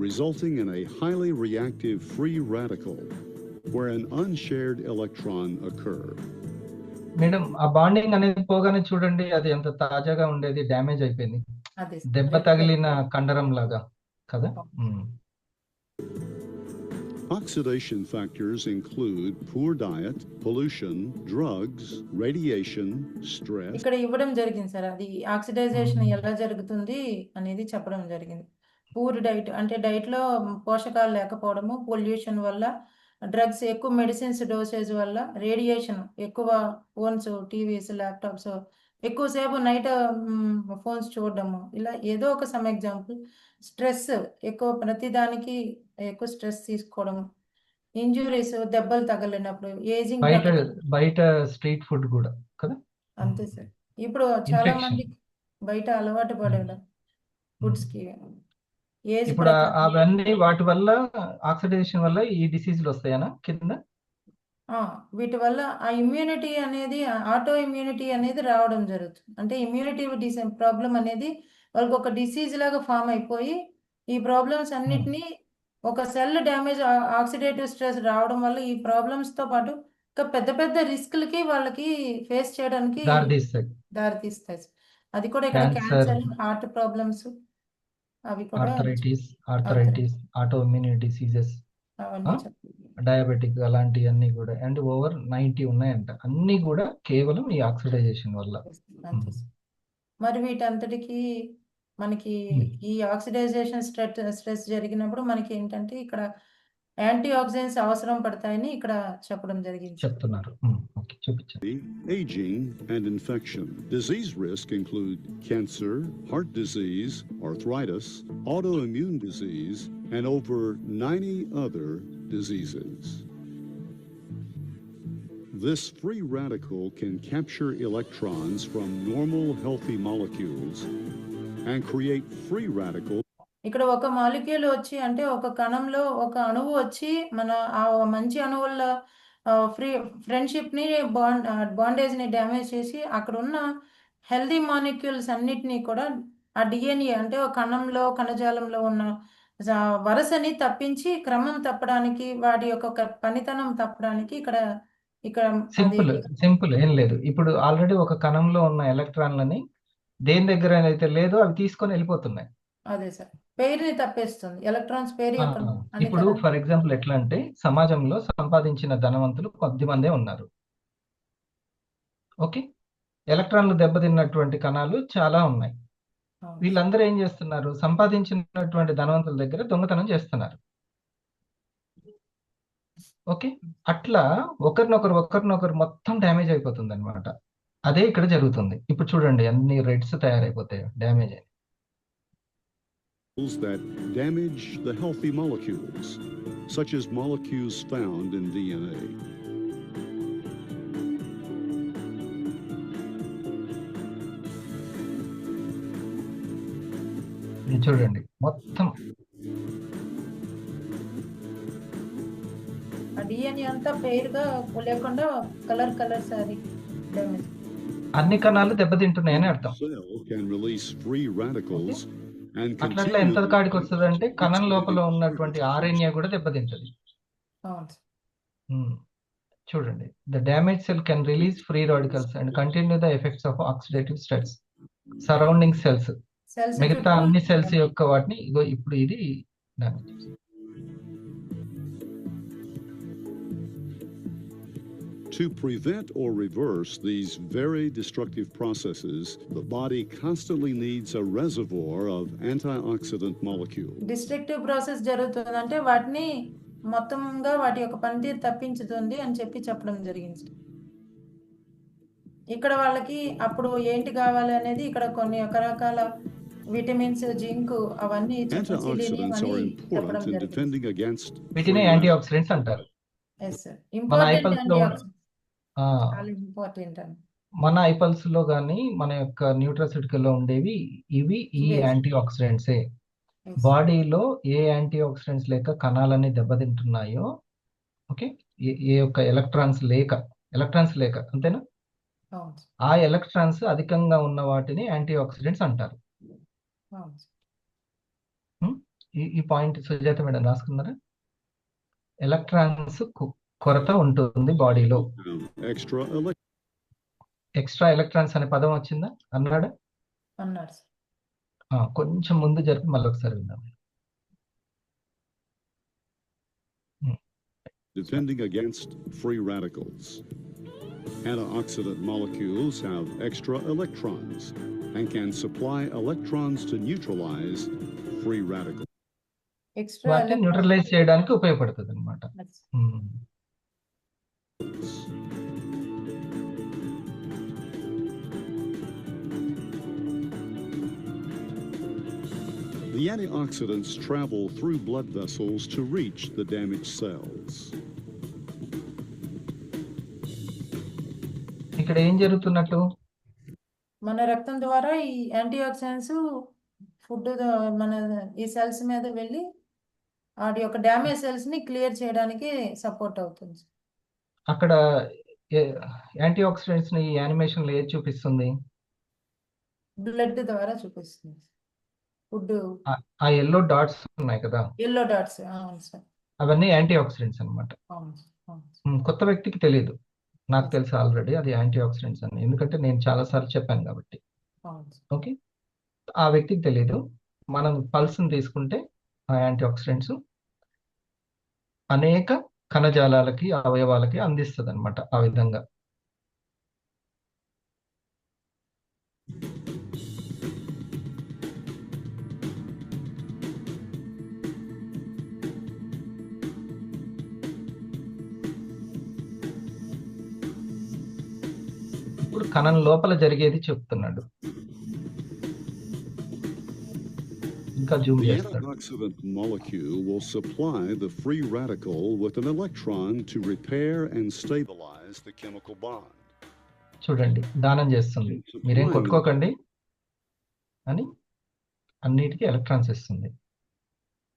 resulting in a highly reactive free radical where an unshared electron occur. Madam, ఆ bonding అనేది పోగానే చూడండి, అది ఎంత తాజాగా ఉండేది damage అయిపోయింది, అదే దెబ్బ తగిలిన కండరం లాగా కదా. Oxidation factors include poor diet, pollution, drugs, radiation, stress. ఇక్కడ ఇవ్వడం జరిగింది సార్. అది ఆక్సిడైజేషన్ ఎలా జరుగుతుంది అనేది చెప్పడం జరిగింది. పూర్ డైట్ అంటే డైట్ లో పోషకాలు లేకపోవడము, పొల్యూషన్ వల్ల, డ్రగ్స్ ఎక్కువ, మెడిసిన్స్ డోసేజ్ వల్ల, రేడియేషన్ ఎక్కువ, ఫోన్స్, టీవీస్, ల్యాప్టాప్స్ ఎక్కువసేపు నైట్ ఫోన్స్ చూడడము, ఇలా ఏదో ఒక సమ్ ఎగ్జాంపుల్. స్ట్రెస్ ఎక్కువ, ప్రతిదానికి ఎక్కువ స్ట్రెస్ తీసుకోవడం, ఇంజురీస్, దెబ్బలు తగలినప్పుడు, ఏజింగ్ బయట స్ట్రీట్ ఫుడ్ కూడా కదా. అంతే సార్. ఇప్పుడు చాలా Infection. మంది బయట అలవాటు పడడం ఫుడ్స్ కి ఏజ్ ఇప్పుడు అవన్నీ వాటి వల్ల, ఆక్సిడేషన్ వల్ల ఈ డిసీజులు వస్తాయనా కింద. వీటి వల్ల ఆ ఇమ్యూనిటీ అనేది, ఆటో ఇమ్యూనిటీ అనేది రావడం జరుగుతుంది. అంటే ఇమ్యూనిటీ ప్రాబ్లం అనేది వాళ్ళకి ఒక డిసీజ్ లాగా ఫామ్ అయిపోయి ఈ ప్రాబ్లమ్స్ అన్నిటినీ ఒక సెల్ డ్యామేజ్, ఆక్సిడేటివ్ స్ట్రెస్ రావడం వల్ల ఈ ప్రాబ్లమ్స్ తో పాటు ఇంకా పెద్ద పెద్ద రిస్క్లకి వాళ్ళకి ఫేస్ చేయడానికి దారితీస్తాయి. అది కూడా ఇక్కడ Cancer. క్యాన్సర్, హార్ట్ ప్రాబ్లమ్స్, అవి కూడా ఆర్థరైటిస్, ఆటో ఇమ్యూన్ డిసీజెస్, అవన్నీ చెప్పాలి. డయాబెటిక్, అలాంటివన్నీ కూడా, అండ్ ఓవర్ 90 ఉన్నాయంట. అన్ని కూడా కేవలం ఈ ఆక్సిడైజేషన్ వల్ల. అంతే సార్. మరి వీటంతటికి మనకి ఈ ఆక్సిడైజేషన్ స్ట్రెస్ జరిగినప్పుడు మనకి ఏంటంటే ఇక్కడ యాంటీ ఆక్సిడెంట్స్ అవసరం పడతాయని ఇక్కడ చెప్పడం జరిగింది. చెప్తున్నారు. ఓకే, చూపించండి. Aging and infection. Disease risk include cancer, heart disease, arthritis, autoimmune disease, and over 90 other diseases. This free radical can capture electrons from normal healthy molecules and create free radicals. ఇక్కడ ఒక molecule వచ్చి, అంటే ఒక కణంలో ఒక అణువు వచ్చి మన ఆ మంచి అణువుల ఫ్రెండ్షిప్ ని, బాండేజ్ ని డ్యామేజ్ చేసి అక్కడ ఉన్న హెల్దీ మాలిక్యూల్స్ అన్నిటినీ కూడా ఆ డిఎన్ఏ అంటే ఒక కణంలో, కణజాలంలో ఉన్న వరసని తప్పించి, క్రమం తప్పడానికి, వాటి యొక్క పనితనం తప్పడానికి ఇక్కడ సింపుల్ ఏం లేదు. ఇప్పుడు ఆల్రెడీ ఒక కణంలో ఉన్న ఎలక్ట్రాన్లని దేని దగ్గర అయితే లేదో అవి తీసుకొని వెళ్ళిపోతున్నాయి. అదే సార్, పేరుని తప్పేస్తుంది. ఎలక్ట్రాన్స్ పేరు ఇప్పుడు ఫర్ ఎగ్జాంపుల్ ఎట్లా అంటే, సమాజంలో సంపాదించిన ధనవంతులు కొద్దిమందే ఉన్నారు. ఓకే, ఎలక్ట్రాన్లు దెబ్బతిన్నటువంటి కణాలు చాలా ఉన్నాయి. వీళ్ళందరూ ఏం చేస్తున్నారు? సంపాదించినటువంటి ధనవంతుల దగ్గర దొంగతనం చేస్తున్నారు. ఓకే. అట్లా ఒకరినొకరు మొత్తం డ్యామేజ్ అయిపోతుంది అనమాట. అదే ఇక్కడ జరుగుతుంది. ఇప్పుడు చూడండి అన్ని రెడ్స్ తయారైపోతాయి డ్యామేజ్ అయి. that damage the healthy molecules, such as molecules found in DNA. ఇది చూడండి మొత్తం ఆ డిఎన్ఏ అంతా పెయిర్ గా లేకుండా కలర్ సారీ డ్యామేజ్. అన్ని కణాలు దెబ్బతింటున్నాయని అర్థం. Cell can release free radicals and అట్లా ఎంత continue కాడికి వస్తుంది అంటే కణం లోపల ఉన్నటువంటి ఆర్ఎన్ఏ కూడా దెబ్బతింటది. అవును సార్. చూడండి the damage cell can release free radicals and continue the effects of oxidative stress surrounding cells. Cells మిగతా అన్ని సెల్స్ యొక్క వాటిని ఇగో ఇప్పుడు ఇది damage. To prevent or reverse these very destructive processes, the body constantly needs a reservoir of antioxidant molecules. Destructive process జరుగుతుందంటే వాటిని మొత్తంగా వాటి యొక్క పనితీరు తప్పించుతుంది అని చెప్పడం జరిగింది. ఇక్కడ వాళ్ళకి అప్పుడు ఏంటి కావాలి అనేది ఇక్కడ కొన్ని రకరకాల విటమిన్స్, జింక్ అవన్నీ Antioxidants are important in defending against వీటిని free యాంటీ ఆక్సిడెంట్స్ అంటారు. Yes sir. మన ఇంపార్టెంట్ ఐపల్స్ లో చాలా ఇంపార్టెంట్ అని. మన ఐపల్స్ లో కానీ మన యొక్క న్యూట్రాసిటికల్ లో ఉండేవి ఇవి ఈ Yes. యాంటీ ఆక్సిడెంట్సే. Yes. బాడీలో ఏ యాంటీ ఆక్సిడెంట్స్ లేక కణాలన్నీ దెబ్బతింటున్నాయో ఓకే ఏ యొక్క ఎలక్ట్రాన్స్ లేక అంతేనా అవును సార్. ఆ ఎలక్ట్రాన్స్ అధికంగా ఉన్న వాటిని యాంటీ ఆక్సిడెంట్స్ అంటారు. అవును సార్. ఈ పాయింట్ సుజాత మేడం రాసుకున్నారా? ఎలక్ట్రాన్స్ కొరత ఉంటుంది బాడీలో. extra ఎక్స్ట్రా ఎలక్ట్రాన్స్ అనే పదం వచ్చిందా అన్నాడా? అన్నారు సార్. కొంచెం ముందు జరిపి మళ్ళీ ఒకసారి విందాం. defending against free radicals. Antioxidant molecules have extra electrons and can supply electrons to neutralize free radicals. Extra వాటిని న్యూట్రలైజ్ చేయడానికి ఉపయోగపడుతుంది అనమాట. The antioxidants travel through blood vessels to reach the damaged cells. ఇక్కడ ఏం జరుగుతున్నట్టు? మన రక్తం ద్వారా ఈ యాంటీ ఆక్సిడెంట్స్ ఫుడ్ మన ఈ సెల్స్ మీద వెళ్ళి వాటి యొక్క డ్యామేజ్ సెల్స్ ని క్లియర్ చేయడానికి సపోర్ట్ అవుతుంది. అక్కడ యాంటీ ఆక్సిడెంట్స్ ని యానిమేషన్ లో ఏది చూపిస్తుంది? బ్లడ్ ద్వారా చూపిస్తుంది. ఫుడ్ ఆ ఎల్లో డాట్స్ ఉన్నాయి కదా, ఎల్లో డాట్స్. అవును సార్. అవన్నీ యాంటీ ఆక్సిడెంట్స్ అనమాట. అవును సార్. అవును సార్. కొత్త వ్యక్తికి తెలియదు, నాకు తెలుసు ఆల్రెడీ అది యాంటీ ఆక్సిడెంట్స్ అని, ఎందుకంటే నేను చాలా సార్లు చెప్పాను కాబట్టి. అవును సార్. ఓకే, ఆ వ్యక్తికి తెలియదు. మనం పల్స్ని తీసుకుంటే ఆ యాంటీ ఆక్సిడెంట్స్ అనేక కణజాలాలకి అవయవాలకి అందిస్తుంది అనమాట. ఆ విధంగా ఇప్పుడు కణం లోపల జరిగేది చెప్తున్నాడు. ఇంకా జూమ్ The చేస్తాడు. antioxidant molecule will supply the free radical with an electron to repair and stabilize the chemical bond. చూడండి, దానం చేస్తుంది. మీరేం కొట్టుకోకండి అని అన్నిటికీ ఎలక్ట్రాన్స్ ఇస్తుంది,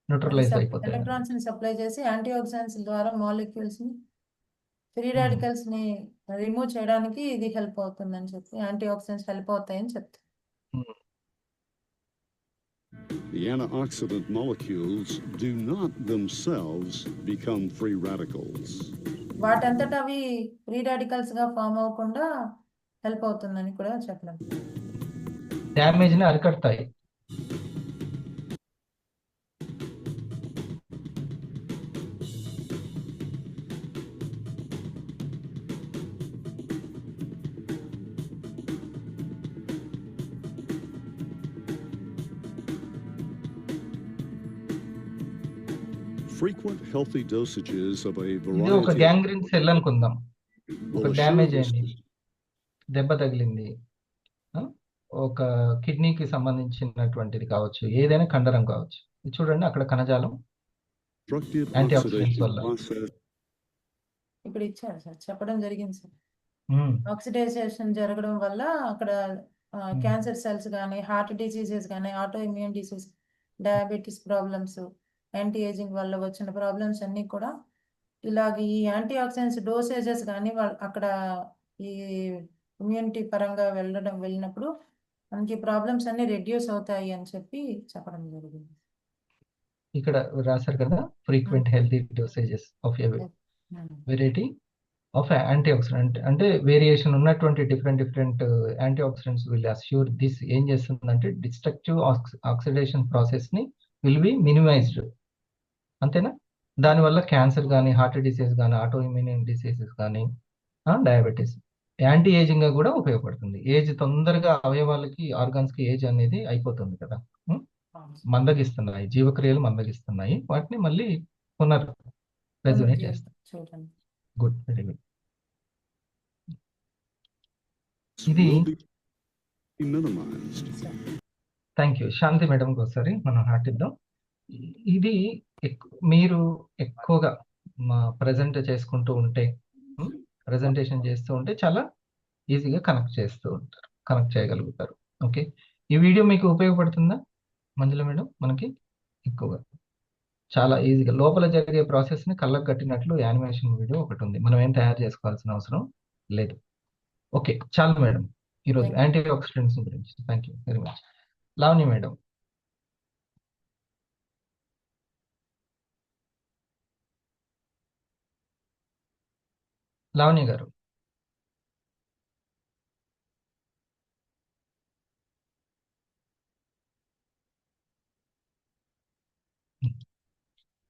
న్యూట్రలైజ్ అయిపోతాయి. ఎలక్ట్రాన్స్ ని సప్లై చేసి యాంటీ ఆక్సిడెంట్స్ ద్వారా మాలిక్యూల్స్ ని ఫ్రీ రాడికల్స్ ని రిమూవ్ చేయడానికి ఇది హెల్ప్ అవుతుందని చెప్పి, యాంటీ ఆక్సిడెంట్స్ హెల్ప్ అవుతాయని చెప్తారు. The antioxidant molecules do not themselves become free radicals. వాటంతటా అవి ఫ్రీ రాడికల్స్ గా ఫామ్ అవ్వకుండా హెల్ప్ అవుతుందని కూడా చెప్పడం. డ్యామేజ్ ని అరికడతాయి. frequent healthy dosages of a ఇది ఒక variety గ్యాంగ్రీన్ సెల్ అనుకుందాం. ఒక will assure డ్యామేజ్ this అయింది, దెబ్బ తగిలింది, ఆ? ఒక కిడ్నీకి సంబంధించినటువంటిది కావచ్చు, ఏదైనా కండరం కావచ్చు. ఇది చూడండి అక్కడ కణజాలం destructive యాంటీ ఆక్సిడెంట్స్ oxidation వల్ల. process ఇప్పుడు ఇచ్చారు సార్, చెప్పడం జరిగింది సార్. ఉమ్, ఆక్సిడైజేషన్ జరగడం వల్ల అక్కడ ఉమ్, క్యాన్సర్ సెల్స్ కానీ, హార్ట్ డిసీజెస్ కానీ, auto immune disease, diabetes problems, anti ageing వల్ల వచ్చిన ప్రాబ్లమ్స్ అన్నీ కూడా ఇలాగ ఈ యాంటీ ఆక్సిడెంట్స్ డోసేజెస్ కానీ అక్కడ ఈ ఇమ్యూనిటీ పరంగా వెళ్ళినప్పుడు మనకి ప్రాబ్లమ్స్ అన్ని రెడ్యూస్ అవుతాయి అని చెప్పి చెప్పడం జరిగింది. ఇక్కడ రాశారు కదా, frequent healthy dosages of a variety of antioxidant, అంటే వేరియేషన్ ఉన్నటువంటి different antioxidants will assure this. ఏం చేస్తుందంటే డిస్ట్రక్టివ్ ఆక్సిడేషన్ ప్రాసెస్ ని విల్ బి మినిమైజ్డ్, అంతేనా? దానివల్ల క్యాన్సర్ కానీ, హార్ట్ డిసీజ్ కానీ, ఆటో ఇమ్యూన్ డిసీజెస్ కానీ, డయాబెటీస్, యాంటీ ఏజింగ్ గా కూడా ఉపయోగపడుతుంది. ఏజ్ తొందరగా అవయవాలకి, ఆర్గాన్స్ కి ఏజ్ అనేది అయిపోతుంది కదా, మందగిస్తున్నాయి, జీవక్రియలు మందగిస్తున్నాయి, వాటిని మళ్ళీ పునర్ రెజ్యూనేట్ చేస్తాం. చూడండి. Good, very good. ఇది will be minimized. Thank you. Shanti మేడంకి ఒకసారి మనం హార్ట్ ఇద్దాం. ఇది మీరు ఎక్కువగా ప్రజెంట్ చేసుకుంటూ ఉంటే, ప్రజెంటేషన్ చేస్తూ ఉంటే చాలా ఈజీగా కనెక్ట్ చేయగలుగుతారు. ఓకే, ఈ వీడియో మీకు ఉపయోగపడుతుందా మంజుల మేడం? మనకి ఎక్కువగా చాలా ఈజీగా లోపల జరిగే ప్రాసెస్ ని కళ్ళకు కట్టినట్లు యానిమేషన్ వీడియో ఒకటి ఉంది. మనం ఏం తయారు చేసుకోవాల్సిన అవసరం లేదు. ఓకే, చాలు మేడం ఈరోజు యాంటీ ఆక్సిడెంట్స్ గురించి. Thank you very much. Lavanya madam. Lavanya గారు.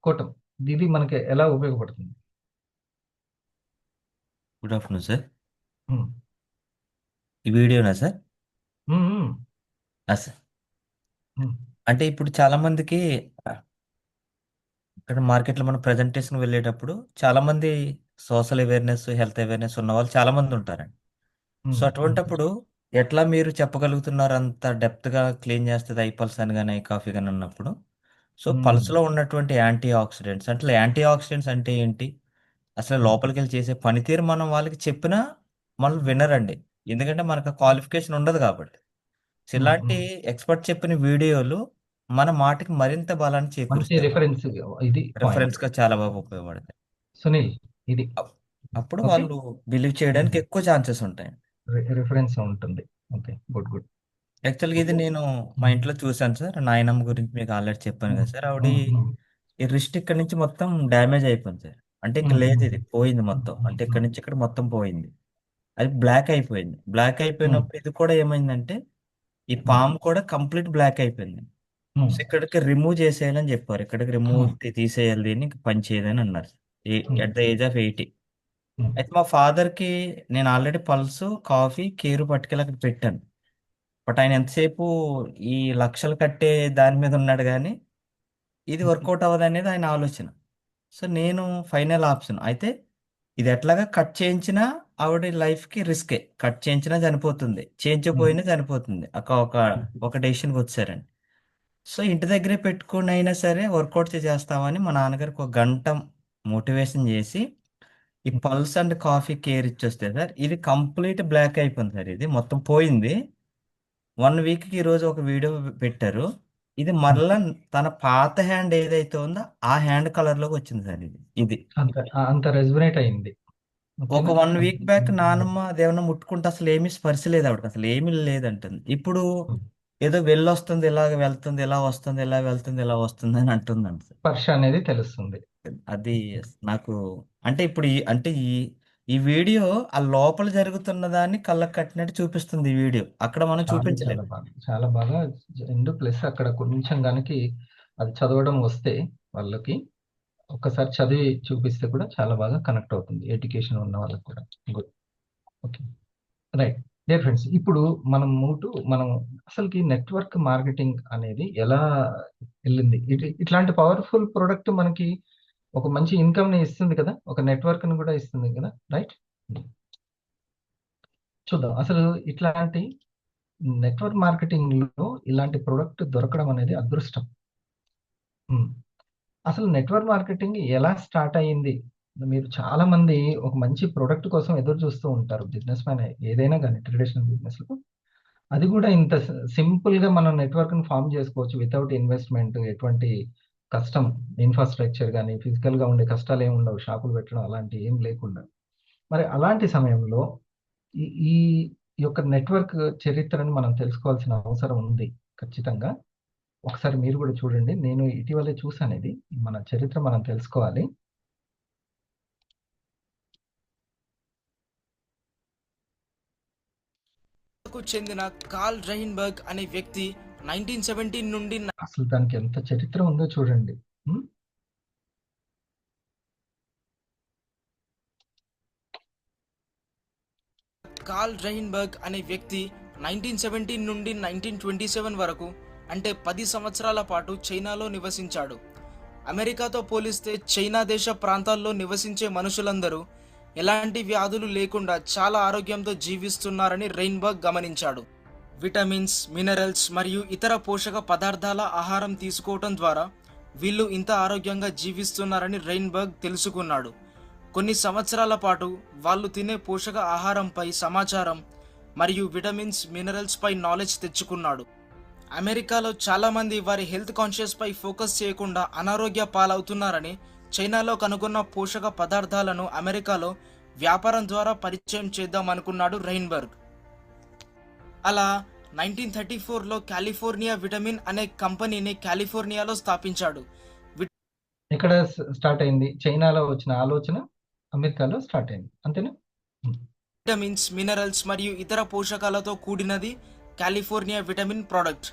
కోటం, ఇది మనకి ఎలా ఉపయోగపడుతుంది? Good afternoon sir. ఉమ్, ఈ వీడియోనా సార్? ఉమ్, ఉమ్, సార్, ఉమ్, అంటే ఇప్పుడు చాలా మందికి ఇక్కడ మార్కెట్లో మనం ప్రజెంటేషన్ వెళ్ళేటప్పుడు చాలా మంది సోషల్ అవేర్నెస్, హెల్త్ అవేర్నెస్ ఉన్న వాళ్ళు చాలా మంది ఉంటారండి. సో ఉమ్, అటువంటప్పుడు ఎట్లా మీరు చెప్పగలుగుతున్నారు అంత డెప్త్గా క్లీన్ చేస్తుంది ఐ పల్స్ అని కానీ, ఐ కాఫీ కానీ అన్నప్పుడు? సో ఉమ్, పల్స్లో ఉన్నటువంటి యాంటీ ఆక్సిడెంట్స్ అంటే యాంటీ ఆక్సిడెంట్స్ అంటే ఏంటి, అసలు లోపలికి వెళ్ళి చేసే పనితీరు మనం వాళ్ళకి చెప్పినా వాళ్ళు వినరండి, ఎందుకంటే మనకు క్వాలిఫికేషన్ ఉండదు కాబట్టి. సో ఉమ్, ఇలాంటి ఉమ్. ఎక్స్పర్ట్ చెప్పిన వీడియోలు మన మాటకి మరింత బలాన్ని మంచి చేకూరుస్తాయి, రిఫరెన్స్, ఇది పాయింట్. రెఫరెన్స్గా చాలా బాగా ఉపయోగపడతాయి. సునీల్, ఇది అప్- అప్పుడు ఓకే, వాళ్ళు బిలీవ్ చేయడానికి ఎక్కువ ఛాన్సెస్ ఉంటాయి. రిఫరెన్స్ ఉంటుంది. Okay, good good. యాక్చువల్గా ఇది ఓకే. నేను మా ఇంట్లో చూశాను సార్. నాయనమ్మ గురించి మీకు ఆల్రెడీ చెప్పాను కదా సార్. ఆవిడ ఈ రిస్ట్ ఇక్కడ నుంచి మొత్తం డ్యామేజ్ అయిపోయింది సార్. అంటే ఇంకా లేదు, ఇది పోయింది మొత్తం. అంటే ఇక్కడ నుంచి ఇక్కడ మొత్తం పోయింది, అది బ్లాక్ అయిపోయింది. బ్లాక్ అయిపోయినప్పుడు ఇది కూడా ఏమైందంటే ఈ పామ్ కూడా కంప్లీట్ బ్లాక్ అయిపోయింది. సో ఇక్కడికి రిమూవ్ చేసేయాలని చెప్పారు, ఇక్కడికి రిమూవ్ తీసేయాలి, దీన్ని ఇంక పని చేయదని అన్నారు ఎట్ ద ఏజ్ ఆఫ్ 80. అయితే మా ఫాదర్కి నేను ఆల్రెడీ పల్స్, కాఫీ, కేరు పట్టుకెళ్ళి అక్కడ పెట్టాను. బట్ ఆయన ఎంతసేపు ఈ లక్షలు కట్టే దాని మీద ఉన్నాడు కానీ ఇది వర్కౌట్ అవ్వదు అనేది ఆయన ఆలోచన. సో నేను ఫైనల్ ఆప్షన్ అయితే ఇది ఎట్లాగా కట్ చేయించినా ఆవిడ లైఫ్కి రిస్కే, కట్ చేయించినా చనిపోతుంది, చేయించకపోయినా చనిపోతుంది, ఒక డెసిషన్కి వచ్చారండి. సో ఇంటి దగ్గరే పెట్టుకుని అయినా సరే వర్కౌట్ చేస్తామని మా నాన్నగారికి ఒక గంట మోటివేషన్ చేసి ఈ పల్స్ అండ్ కాఫీ కేర్ ఇచ్చొస్తే సార్ ఇది కంప్లీట్ బ్లాక్ అయిపోయింది సార్, ఇది మొత్తం పోయింది. 1 వీక్కి ఈరోజు ఒక వీడియో పెట్టారు, ఇది మరలా తన పాత హ్యాండ్ ఏదైతే ఉందో ఆ హ్యాండ్ కలర్లోకి వచ్చింది సార్. ఇది అంత రెజొనేట్ అయింది. ఒక 1 వీక్ బ్యాక్ నానమ్మ అదేమన్నా ముట్టుకుంటే అసలు ఏమీ స్పర్శ లేదు ఆవిడకి, అసలు ఏమీ లేదంటుంది. ఇప్పుడు ఏదో వెళ్ళొస్తుంది, ఇలాగ వెళ్తుంది, ఇలా వస్తుంది, ఇలా వెళ్తుంది, ఇలా వస్తుంది అని అంటుందండి సార్. స్పర్శ అనేది తెలుస్తుంది. అది నాకు అంటే ఇప్పుడు ఈ వీడియో ఆ లోపల జరుగుతున్న దాన్ని కళ్ళకు కట్టినట్టు చూపిస్తుంది. ఈ వీడియో అక్కడ మనం చూపించలేదు. చాలా బాగా ప్లస్ అక్కడ కొంచెం కనుక అది చదవడం వస్తే వాళ్ళకి ఒక్కసారి చదివి చూపిస్తే కూడా చాలా బాగా కనెక్ట్ అవుతుంది, ఎడ్యుకేషన్ ఉన్న వాళ్ళకి కూడా. Good, okay, right. Dear friends, ఇప్పుడు మనం అసలుకి నెట్వర్క్ మార్కెటింగ్ అనేది ఎలా వెళ్ళింది, ఇట్లాంటి పవర్ఫుల్ ప్రోడక్ట్ మనకి ఒక మంచి ఇన్కమ్ని ఇస్తుంది కదా, ఒక నెట్వర్క్ని కూడా ఇస్తుంది కదా, రైట్? చూద్దాం అసలు ఇట్లాంటి నెట్వర్క్ మార్కెటింగ్లో ఇలాంటి ప్రొడక్ట్ దొరకడం అనేది అదృష్టం. అసలు నెట్వర్క్ మార్కెటింగ్ ఎలా స్టార్ట్ అయ్యింది? మీరు చాలా మంది ఒక మంచి ప్రొడక్ట్ కోసం ఎదురు చూస్తూ ఉంటారు, బిజినెస్ మ్యాన్ ఏదైనా కానీ ట్రెడిషనల్ బిజినెస్లో. అది కూడా ఇంత సింపుల్గా మనం నెట్వర్క్ని ఫామ్ చేసుకోవచ్చు వితౌట్ ఇన్వెస్ట్మెంట్, ఎటువంటి కష్టం ఇన్ఫ్రాస్ట్రక్చర్ కానీ ఫిజికల్గా ఉండే కష్టాలు ఏమి ఉండవు, షాపులు పెట్టడం అలాంటి ఏం లేకుండా. మరి అలాంటి సమయంలో ఈ ఈ యొక్క నెట్వర్క్ చరిత్రను మనం తెలుసుకోవాల్సిన అవసరం ఉంది ఖచ్చితంగా. ఒకసారి మీరు కూడా చూడండి, నేను ఇటీవలే చూసాను ఇది. మన చరిత్ర మనం తెలుసుకోవాలి. చెందిన కార్ల్ రైన్బర్గ్ అనే వ్యక్తి 1917 నుండి అసలు దానికి ఎంత చరిత్ర ఉందో చూడండి. కార్ల్ రైన్బర్గ్ అనే వ్యక్తి 1917 నుండి 1927 వరకు అంటే 10 సంవత్సరాల పాటు చైనాలో నివసించాడు. అమెరికాతో పోలిస్తే చైనా దేశ ప్రాంతాల్లో నివసించే మనుషులందరూ ఎలాంటి వ్యాధులు లేకుండా చాలా ఆరోగ్యంతో జీవిస్తున్నారని రైన్బర్గ్ గమనించాడు. విటమిన్స్, మినరల్స్ మరియు ఇతర పోషక పదార్థాల ఆహారం తీసుకోవటం ద్వారా వీళ్ళు ఇంత ఆరోగ్యంగా జీవిస్తున్నారని రైన్బర్గ్ తెలుసుకున్నాడు. కొన్ని సంవత్సరాల పాటు వాళ్ళు తినే పోషక ఆహారంపై సమాచారం మరియు విటమిన్స్, మినరల్స్ పై నాలెడ్జ్ తెచ్చుకున్నాడు. అమెరికాలో చాలామంది వారి హెల్త్ కాన్షియస్ పై ఫోకస్ చేయకుండా అనారోగ్య పాలవుతున్నారని చైనాలో కనుగొన్న పోషక పదార్థాలను అమెరికాలో వ్యాపారం ద్వారా పరిచయం చేద్దాం అనుకున్నాడు రైన్బర్గ్. అలా 1934లో కాలిఫోర్నియా విటమిన్ అనే కంపెనీని కాలిఫోర్నియాలో స్థాపించాడు. ఎక్కడ స్టార్ట్ అయింది? చైనాలో వచ్చిన ఆలోచన అమెరికాలో స్టార్ట్ అయింది, అంతేనా? విటమిన్స్, మినరల్స్ మరియు ఇతర పోషకాలతో కూడినది కాలిఫోర్నియా విటమిన్ ప్రోడక్ట్.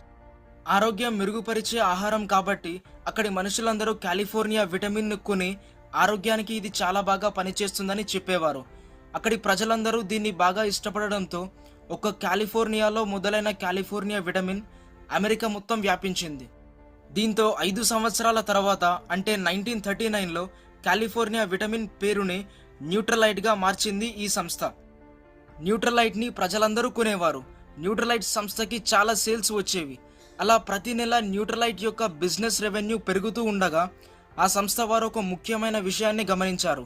ఆరోగ్యం మెరుగుపరిచే ఆహారం కాబట్టి అక్కడి మనుషులందరూ కాలిఫోర్నియా విటమిన్ కొని ఆరోగ్యానికి ఇది చాలా బాగా పనిచేస్తుందని చెప్పేవారు. అక్కడి ప్రజలందరూ దీన్ని బాగా ఇష్టపడడంతో ఒక కాలిఫోర్నియాలో మొదలైన కాలిఫోర్నియా విటమిన్ అమెరికా మొత్తం వ్యాపించింది. దీంతో 5 సంవత్సరాల తర్వాత అంటే 1939లో కాలిఫోర్నియా విటమిన్ పేరుని న్యూట్రలైట్గా మార్చింది ఈ సంస్థ. న్యూట్రలైట్ని ప్రజలందరూ కొనేవారు. న్యూట్రలైట్ సంస్థకి చాలా సేల్స్ వచ్చేవి. అలా ప్రతి నెల న్యూట్రలైట్ యొక్క బిజినెస్ రెవెన్యూ పెరుగుతూ ఉండగా ఆ సంస్థ వారు ఒక ముఖ్యమైన విషయాన్ని గమనించారు.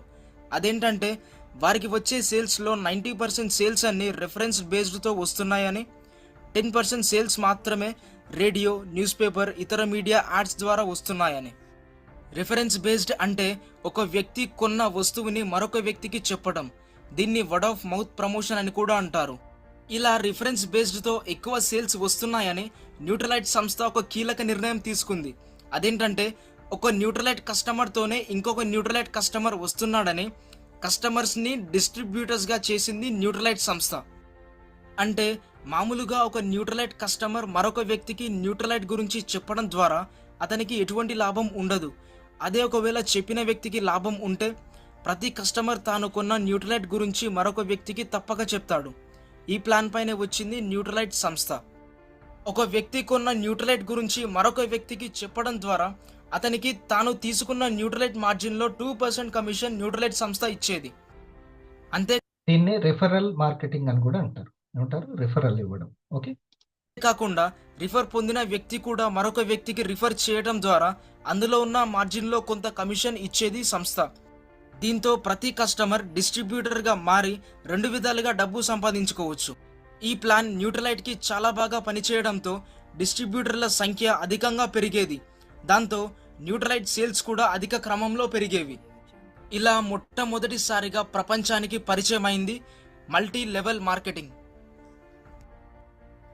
అదేంటంటే వారికి వచ్చే సేల్స్లో 90% సేల్స్ అన్ని రెఫరెన్స్ బేస్డ్తో వస్తున్నాయని, 10% సేల్స్ మాత్రమే రేడియో, న్యూస్ పేపర్, ఇతర మీడియా యాడ్స్ ద్వారా వస్తున్నాయని. రిఫరెన్స్ బేస్డ్ అంటే ఒక వ్యక్తి కొన్న వస్తువుని మరొక వ్యక్తికి చెప్పడం. దీన్ని వర్డ్ ఆఫ్ మౌత్ ప్రమోషన్ అని కూడా అంటారు. ఇలా రిఫరెన్స్ బేస్డ్తో ఎక్కువ సేల్స్ వస్తున్నాయని న్యూట్రలైట్ సంస్థ ఒక కీలక నిర్ణయం తీసుకుంది. అదేంటంటే ఒక న్యూట్రలైట్ కస్టమర్తోనే ఇంకొక న్యూట్రలైట్ కస్టమర్ వస్తున్నాడని కస్టమర్స్ని డిస్ట్రిబ్యూటర్స్గా చేసింది న్యూట్రలైట్ సంస్థ. అంటే మామూలుగా ఒక న్యూట్రలైట్ కస్టమర్ మరొక వ్యక్తికి న్యూట్రలైట్ గురించి చెప్పడం ద్వారా అతనికి ఎటువంటి లాభం ఉండదు. అదే ఒకవేళ చెప్పిన వ్యక్తికి లాభం ఉంటే ప్రతి కస్టమర్ తాను కొన్న న్యూట్రలైట్ గురించి మరొక వ్యక్తికి తప్పక చెప్తాడు. ఈ ప్లాన్ పైనే వచ్చింది న్యూట్రలైట్ సంస్థ. ఒక వ్యక్తి కొన్న న్యూట్రలైట్ గురించి మరొక వ్యక్తికి చెప్పడం ద్వారా అతనికి తాను తీసుకున్న న్యూట్రలైట్ మార్జిన్లో 2% కమిషన్ న్యూట్రలైట్ సంస్థ ఇచ్చేది. అంతే దీన్ని రిఫరల్ మార్కెటింగ్ అని కూడా అంటారు. ఏమంటారు? రిఫరల్ ఇవ్వడం. ఓకే, కాకుండా రిఫర్ పొందిన వ్యక్తి కూడా మరొక వ్యక్తికి రిఫర్ చేయడం ద్వారా అందులో ఉన్న మార్జిన్లో కొంత కమిషన్ ఇచ్చేది సంస్థ. దీంతో ప్రతి కస్టమర్ డిస్ట్రిబ్యూటర్గా మారి 2 విధాలుగా డబ్బు సంపాదించుకోవచ్చు. ఈ ప్లాన్ న్యూట్రలైట్కి చాలా బాగా పనిచేయడంతో డిస్ట్రిబ్యూటర్ల సంఖ్య అధికంగా పెరిగేది. దాంతో న్యూట్రలైట్ సేల్స్ కూడా అధిక క్రమంలో పెరిగేవి. ఇలా మొట్టమొదటిసారిగా ప్రపంచానికి పరిచయమైంది multi level marketing.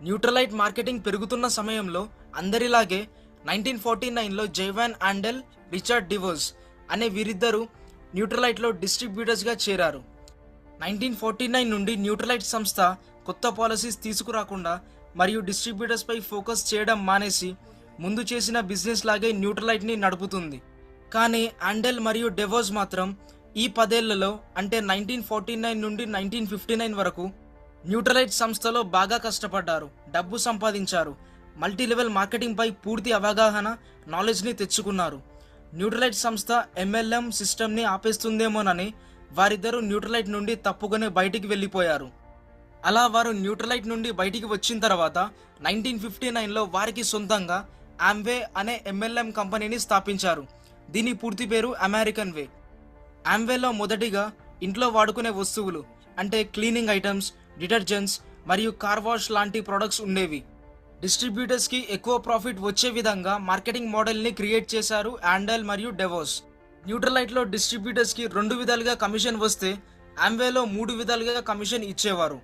Nutrilite marketing పెరుగుతున్న సమయంలో అందరిలాగే 1949లో జైవాన్ ఆండెల్, రిచర్డ్ డివోస్ అనే వీరిద్దరూ న్యూట్రలైట్లో డిస్ట్రిబ్యూటర్స్గా చేరారు. 1949 నుండి న్యూట్రలైట్ సంస్థ కొత్త పాలసీస్ తీసుకురాకుండా మరియు డిస్ట్రిబ్యూటర్స్పై ఫోకస్ చేయడం మానేసి ముందు చేసిన బిజినెస్ లాగే న్యూట్రలైట్ని నడుపుతుంది. కానీ ఆండెల్ మరియు డెవోస్ మాత్రం ఈ 10 ఏళ్లలో అంటే 1949 నుండి 1959 వరకు న్యూట్రలైట్ సంస్థలో బాగా కష్టపడ్డారు, డబ్బు సంపాదించారు, మల్టీ లెవెల్ మార్కెటింగ్ పై పూర్తి అవగాహన, నాలెడ్జ్ని తెచ్చుకున్నారు. న్యూట్రలైట్ సంస్థ MLM సిస్టమ్ని ఆపేస్తుందేమోనని వారిద్దరూ న్యూట్రలైట్ నుండి తప్పుకొని బయటికి వెళ్ళిపోయారు. అలా వారు న్యూట్రలైట్ నుండి బయటికి వచ్చిన తర్వాత 1959లో వారికి సొంతంగా ఆమ్వే అనే MLM కంపెనీని స్థాపించారు. దీని పూర్తి పేరు అమెరికన్ వే. ఆమ్వేలో మొదటిగా ఇంట్లో వాడుకునే వస్తువులు అంటే క్లీనింగ్ ఐటమ్స్, డిటర్జెంట్స్ మరియు కార్ వాష్ లాంటి ప్రొడక్ట్స్ ఉండేవి. డిస్ట్రిబ్యూటర్స్కి ఎక్కువ ప్రాఫిట్ వచ్చే విధంగా మార్కెటింగ్ మోడల్ని క్రియేట్ చేశారు యాండల్ మరియు డెవోస్. న్యూట్రలైట్లో డిస్ట్రిబ్యూటర్స్కి 2 విధాలుగా కమిషన్ వస్తే ఆమ్వేలో 3 విధాలుగా కమిషన్ ఇచ్చేవారు.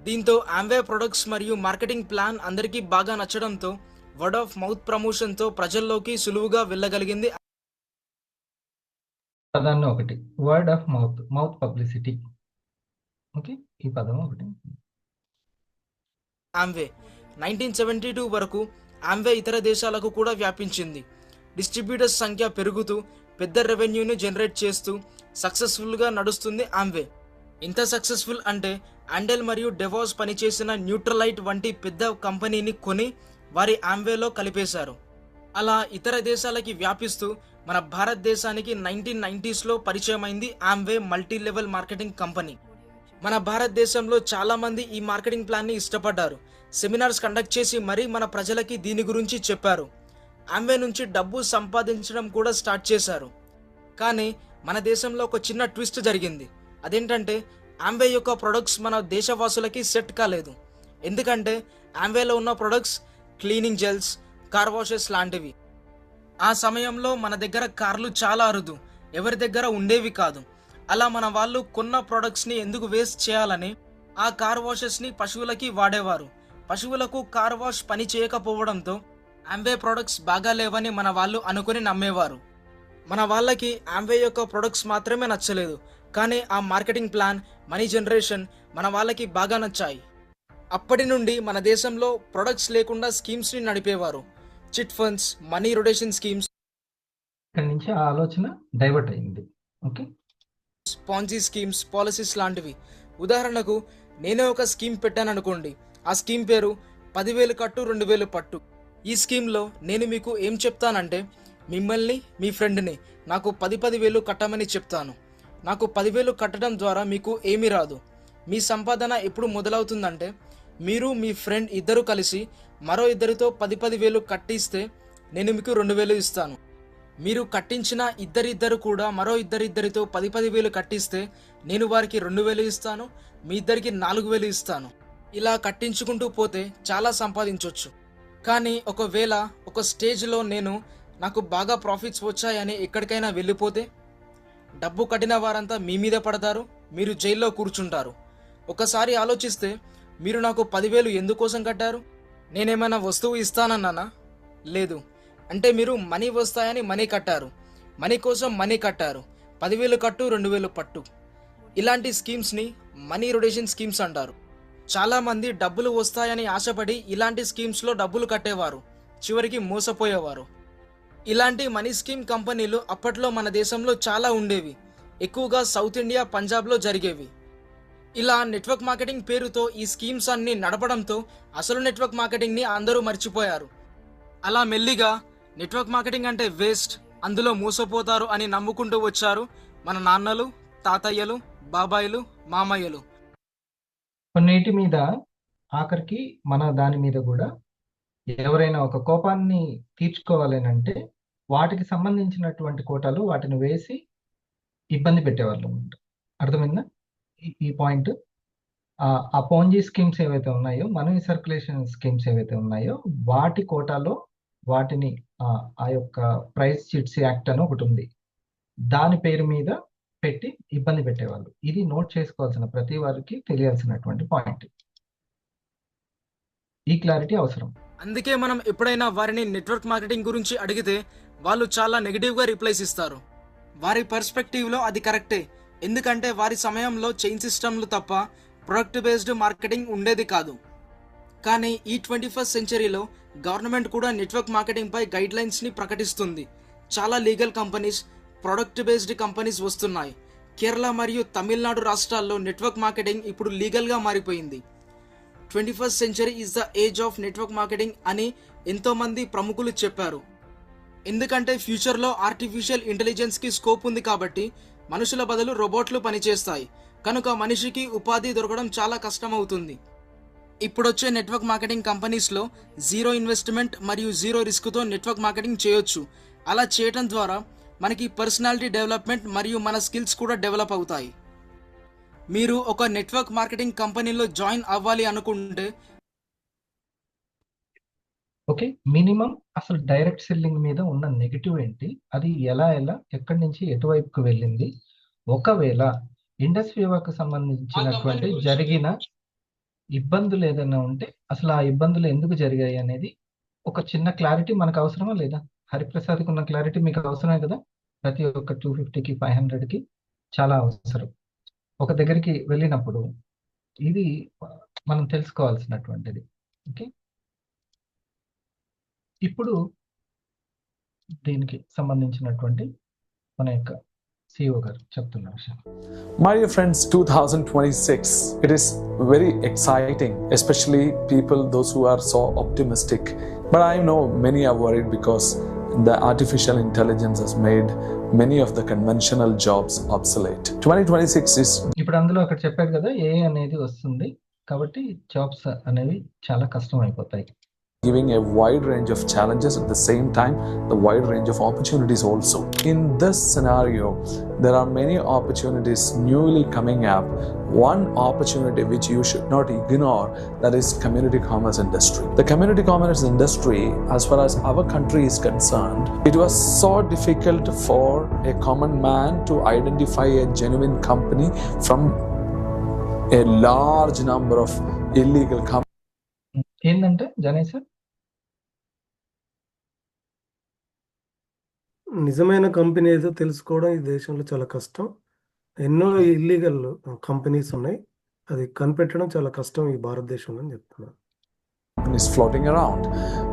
దీంతో ఆమ్వే ప్రొడక్ట్స్ మరియు మార్కెటింగ్ ప్లాన్ అందరికీ బాగా నచ్చడంతో వర్డ్ ఆఫ్ మౌత్ ప్రమోషన్తో ప్రజల్లోకి సులువుగా వెళ్ళగలిగింది పదాన్ని ఒకటి, word of mouth, mouth publicity. Okay, ఈ పదం ఒకటి. ఆమ్వే 1972 వరకు ఆమ్వే ఇతర దేశాలకు కూడా వ్యాపించింది. డిస్ట్రిబ్యూటర్స్ సంఖ్య పెరుగుతూ పెద్ద రెవెన్యూని జనరేట్ చేస్తూ సక్సెస్ఫుల్గా నడుస్తుంది ఆమ్వే. ఇంత సక్సెస్ఫుల్ అంటే యాండల్ మరియు డెవోస్ పనిచేసిన న్యూట్రలైట్ వంటి పెద్ద కంపెనీని కొని వారి ఆమ్వేలో కలిపేశారు. అలా ఇతర దేశాలకి వ్యాపిస్తూ మన భారతదేశానికి 1990sలో పరిచయమైంది Amway multi level marketing company. మన భారతదేశంలో చాలామంది ఈ మార్కెటింగ్ ప్లాన్ని ఇష్టపడ్డారు. సెమినార్స్ కండక్ట్ చేసి మరీ మన ప్రజలకి దీని గురించి చెప్పారు. ఆమ్వే నుంచి డబ్బు సంపాదించడం కూడా స్టార్ట్ చేశారు. కానీ మన దేశంలో ఒక చిన్న ట్విస్ట్ జరిగింది. అదేంటంటే ఆమ్వే యొక్క ప్రొడక్ట్స్ మన దేశవాసులకి సెట్ కాలేదు. ఎందుకంటే ఆమ్వేలో ఉన్న products cleaning gels, car washes లాంటివి. ఆ సమయంలో మన దగ్గర కార్లు చాలా అరుదు, ఎవరి దగ్గర ఉండేవి కాదు. అలా మన వాళ్ళు కొన్న ప్రొడక్ట్స్ని ఎందుకు వేస్ట్ చేయాలని ఆ కార్ వాషెస్ని పశువులకి వాడేవారు. పశువులకు కార్ వాష్ పని చేయకపోవడంతో ఆమ్వే ప్రొడక్ట్స్ బాగా లేవని మన వాళ్ళు అనుకుని నమ్మేవారు. మన వాళ్ళకి ఆమ్వే యొక్క ప్రొడక్ట్స్ మాత్రమే నచ్చలేదు, కానీ ఆ మార్కెటింగ్ ప్లాన్, మనీ జనరేషన్ మన వాళ్ళకి బాగా నచ్చాయి. అప్పటి నుండి మన దేశంలో ప్రొడక్ట్స్ లేకుండా స్కీమ్స్ని నడిపేవారు. Chit funds, money rotation schemes, ఇక్కడి నుంచి ఆ ఆలోచన డైవర్ట్ అయింది. ఓకే, పాన్జీ స్కీమ్స్, పాలసీస్ లాంటివి. ఉదాహరణకు నేనే ఒక స్కీమ్ పెట్టాను అనుకోండి. ఆ స్కీమ్ పేరు 10,000 కట్టు 2,000 పట్టు. ఈ స్కీమ్లో నేను మీకు ఏం చెప్తానంటే మిమ్మల్ని, మీ ఫ్రెండ్ని నాకు 10,000 కట్టమని చెప్తాను. నాకు 10,000 కట్టడం ద్వారా మీకు ఏమీ రాదు. మీ సంపాదన ఎప్పుడు మొదలవుతుందంటే మీరు మీ ఫ్రెండ్ ఇద్దరు కలిసి మరో ఇద్దరితో 10,000 కట్టిస్తే నేను మీకు 2,000 ఇస్తాను. మీరు కట్టించిన ఇద్దరిద్దరు కూడా మరో ఇద్దరిద్దరితో 10,000 కట్టిస్తే నేను వారికి 2,000 ఇస్తాను, మీ ఇద్దరికి 4,000 ఇస్తాను. ఇలా కట్టించుకుంటూ పోతే చాలా సంపాదించవచ్చు. కానీ ఒకవేళ ఒక స్టేజ్లో నాకు బాగా ప్రాఫిట్స్ వచ్చాయని ఎక్కడికైనా వెళ్ళిపోతే డబ్బు కట్టిన వారంతా మీ మీద పడతారు, మీరు జైల్లో కూర్చుంటారు. ఒకసారి ఆలోచిస్తే మీరు నాకు 10,000 ఎందుకోసం కట్టారు? నేనేమైనా వస్తువు ఇస్తానన్నానా? లేదు. అంటే మీరు మనీ వస్తాయని మనీ కట్టారు, మనీ కోసం మనీ కట్టారు. 10,000 కట్టు 2,000 పట్టు. ఇలాంటి స్కీమ్స్ని మనీ రొటేషన్ స్కీమ్స్ అంటారు. చాలామంది డబ్బులు వస్తాయని ఆశపడి ఇలాంటి స్కీమ్స్లో డబ్బులు కట్టేవారు, చివరికి మోసపోయేవారు. ఇలాంటి మనీ స్కీమ్ కంపెనీలు అప్పట్లో మన దేశంలో చాలా ఉండేవి. ఎక్కువగా సౌత్ ఇండియా, పంజాబ్లో జరిగేవి. ఇలా నెట్వర్క్ మార్కెటింగ్ పేరుతో ఈ స్కీమ్స్ అన్ని నడపడంతో అసలు నెట్వర్క్ మార్కెటింగ్ని అందరూ మర్చిపోయారు. అలా మెల్లిగా నెట్వర్క్ మార్కెటింగ్ అంటే వేస్ట్, అందులో మోసపోతారు అని నమ్ముకుంటూ వచ్చారు మన నాన్నలు, తాతయ్యలు, బాబాయిలు, మామయ్యలు. కొన్నిటి మీద ఆఖరికి మన దాని మీద కూడా ఎవరైనా ఒక కోపాన్ని తీర్చుకోవాలనంటే వాటికి సంబంధించినటువంటి కోటాలు వాటిని వేసి ఇబ్బంది పెట్టేవాళ్ళు అన్నమాట. అర్థమైందా ఈ పాయింట్? ఆ పోంజీ స్కీమ్స్ ఏవైతే ఉన్నాయో, మనీ సర్క్యులేషన్ స్కీమ్స్ ఏవైతే ఉన్నాయో వాటి కోటాలో వాటిని ఆ యొక్క ప్రైస్ చిట్స్ యాక్ట్ అని ఒకటి ఉంది, దాని పేరు మీద పెట్టి ఇబ్బంది పెట్టేవాళ్ళు. ఇది నోట్ చేసుకోవాల్సిన ప్రతి వారికి తెలియాల్సినటువంటి పాయింట్. ఈ క్లారిటీ అవసరం. అందుకే మనం ఎప్పుడైనా వారిని నెట్వర్క్ మార్కెటింగ్ గురించి అడిగితే వాళ్ళు చాలా నెగిటివ్గా రిప్లైస్ ఇస్తారు. వారి పర్స్పెక్టివ్లో అది కరెక్టే, ఎందుకంటే వారి సమయంలో చైన్ సిస్టమ్లు తప్ప ప్రొడక్ట్ బేస్డ్ మార్కెటింగ్ ఉండేది కాదు. కానీ ఈ 21st సెంచరీలో గవర్నమెంట్ కూడా నెట్వర్క్ మార్కెటింగ్పై గైడ్లైన్స్ని ప్రకటిస్తుంది. చాలా legal companies, product based companies వస్తున్నాయి. కేరళ మరియు తమిళనాడు రాష్ట్రాల్లో నెట్వర్క్ మార్కెటింగ్ ఇప్పుడు లీగల్గా మారిపోయింది. 21st century is the age of network marketing అని ఎంతోమంది ప్రముఖులు చెప్పారు. ఎందుకంటే ఫ్యూచర్లో ఆర్టిఫిషియల్ ఇంటెలిజెన్స్కి స్కోప్ ఉంది కాబట్టి మనుషుల బదులు రోబోట్లు పనిచేస్తాయి. కనుక మనిషికి ఉపాధి దొరకడం చాలా కష్టమవుతుంది. ఇప్పుడొచ్చే నెట్వర్క్ మార్కెటింగ్ కంపెనీస్లో జీరో ఇన్వెస్ట్మెంట్ మరియు జీరో రిస్క్తో నెట్వర్క్ మార్కెటింగ్ చేయొచ్చు. అలా చేయటం ద్వారా మనకి పర్సనాలిటీ డెవలప్మెంట్ మరియు మన స్కిల్స్ కూడా డెవలప్ అవుతాయి. మీరు ఒక నెట్వర్క్ మార్కెటింగ్ కంపెనీలో జాయిన్ అవ్వాలి అనుకుంటే ఓకే, మినిమం అసలు డైరెక్ట్ సెల్లింగ్ మీద ఉన్న నెగిటివ్ ఏంటి, అది ఎలా ఎక్కడి నుంచి ఎటువైపుకు వెళ్ళింది, ఒకవేళ ఇండస్ట్రీ వర్క్ సంబంధించినటువంటి జరిగిన ఇబ్బందులు ఏదైనా ఉంటే అసలు ఆ ఇబ్బందులు ఎందుకు జరిగాయి అనేది ఒక చిన్న క్లారిటీ మనకు అవసరమా లేదా? హరిప్రసాద్కి ఉన్న క్లారిటీ మీకు అవసరమే కదా. ప్రతి ఒక్క 250కి 500కి చాలా అవసరం. ఒక దగ్గరికి వెళ్ళినప్పుడు ఇది మనం తెలుసుకోవాల్సినటువంటిది. ఓకే, ఇప్పుడు దీనికి సంబంధించినటువంటి మన యొక్క CEO గారు చెప్తున్న విషయం. My dear friends, 2026, it is very exciting, especially people, those who are so optimistic. But I know many are worried because the artificial intelligence has made many of the conventional jobs obsolete. 2026 is ఇప్పుడు అందులో అక్కడ చెప్పారు కదా, AI అనేది వస్తుంది కాబట్టి jobs అనేవి చాలా కష్టం అయిపోతాయి. giving a wide range of challenges, at the same time the wide range of opportunities also. In this scenario, there are many opportunities newly coming up. One opportunity which you should not ignore, that is community commerce industry. The community commerce industry, as far as our country is concerned, it was so difficult for a common man to identify a genuine company from a large number of illegal companies. ఏంటంటే జనయ్ sir, నిజమైన company ఏదో తెలుసుకోవడం ఈ దేశంలో చాలా కష్టం. ఎన్నో illegal companies ఉన్నాయి, అది కనిపెట్టడం చాలా కష్టం ఈ భారతదేశంలో అని చెప్తున్నాను. Is floating around,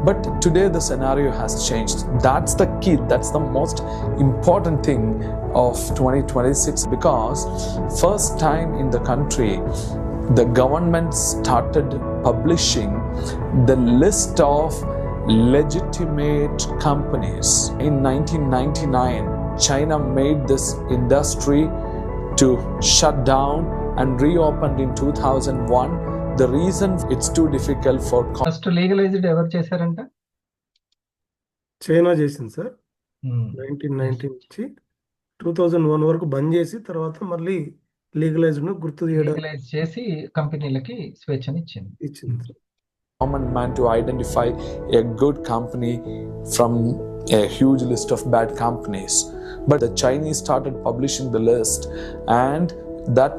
but today the scenario has changed. That's the key, that's the most important thing of 2026, because first time in the country the government started publishing the list of legitimate companies. In 1999, China made this industry to shut down and reopened in 2001. The reason it's too difficult for first legalised ఎవరు చేశారంట? China చేసింది sir. 1990 నుంచి 2001 వరకు బంద్ చేసి తర్వాత మళ్ళీ legalised గుర్తు చేయడం లీగలైజ్ చేసి కంపెనీలకి స్వేచ్ఛని ఇచ్చింది. common man to identify a good company from a huge list of bad companies. But the Chinese started publishing the list, and that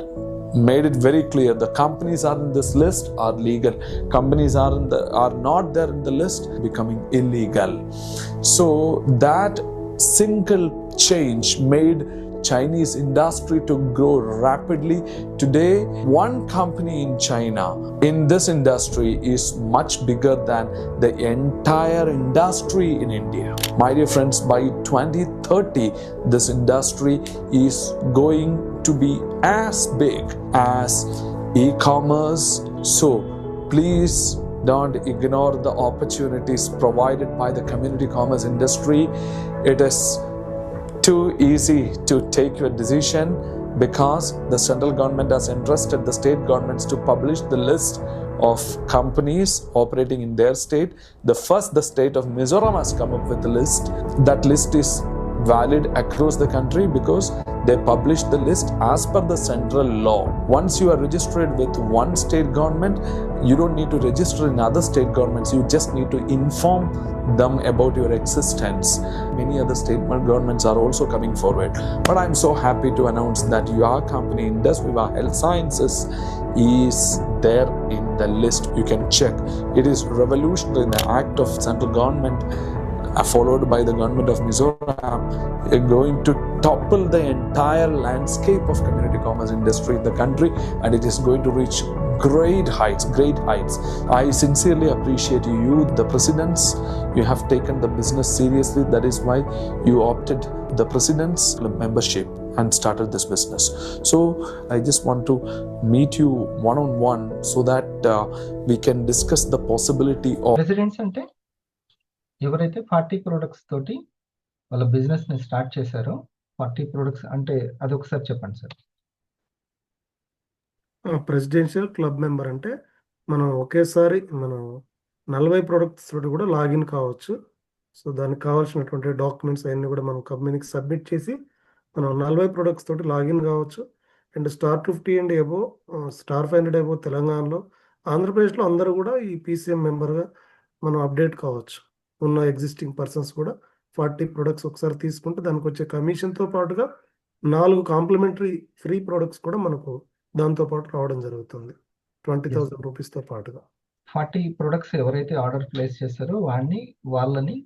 made it very clear the companies are in this list are legal, companies are not there in the list becoming illegal. So that single change made Chinese industry to grow rapidly. Today, one company in China in this industry is much bigger than the entire industry in India. My dear friends, by 2030, this industry is going to be as big as e-commerce. So please don't ignore the opportunities provided by the community commerce industry. It is too easy to take your decision because the central government has entrusted the state governments to publish the list of companies operating in their state. The state of Mizoram has come up with the list. That list is valid across the country because they publish the list as per the central law. Once you are registered with one state government, you don't need to register in other state governments. You just need to inform them about your existence. Many other state governments are also coming forward. But I'm so happy to announce that your company, Indus Viva Health Sciences, is there in the list. You can check. It is revolutionary in the act of central government followed by the government of Mizoram, going to topple the entire landscape of community commerce industry in the country, and it is going to reach great heights. I sincerely appreciate you, the presidents. You have taken the business seriously. That is why you opted the president's membership and started this business. So I just want to meet you one-on-one so that we can discuss the possibility of residents అంటే ఎవరైతే 40 products తోటి వాళ్ళ బిజినెస్ని start చేశారో 40 products అంటే అది ఒకసారి చెప్పండి సార్. ప్రెసిడెన్షియల్ క్లబ్ మెంబర్ అంటే మనం ఒకేసారి మనం 40 ప్రొడక్ట్స్ తోటి కూడా లాగిన్ కావచ్చు. సో దానికి కావాల్సినటువంటి డాక్యుమెంట్స్ అవన్నీ కూడా మనం కంపెనీకి సబ్మిట్ చేసి మనం 40 ప్రొడక్ట్స్ తోటి లాగిన్ కావచ్చు. And star 50 and above star 500 above తెలంగాణలో, ఆంధ్రప్రదేశ్లో అందరూ కూడా ఈ PCM మెంబర్గా మనం అప్డేట్ కావచ్చు. ఉన్న ఎగ్జిస్టింగ్ పర్సన్స్ కూడా 40 ప్రొడక్ట్స్ ఒకసారి తీసుకుంటే దానికి వచ్చే కమిషన్తో పాటుగా 4 కాంప్లిమెంటరీ ఫ్రీ ప్రొడక్ట్స్ కూడా మనకు దాంతో పాటు రావడం జరుగుతుంది, 20,000 రూపీస్తో పాటుగా. 40 ప్రొడక్ట్స్ ఎవరైతే ఆర్డర్ ప్లేస్ చేస్తారో వాళ్ళని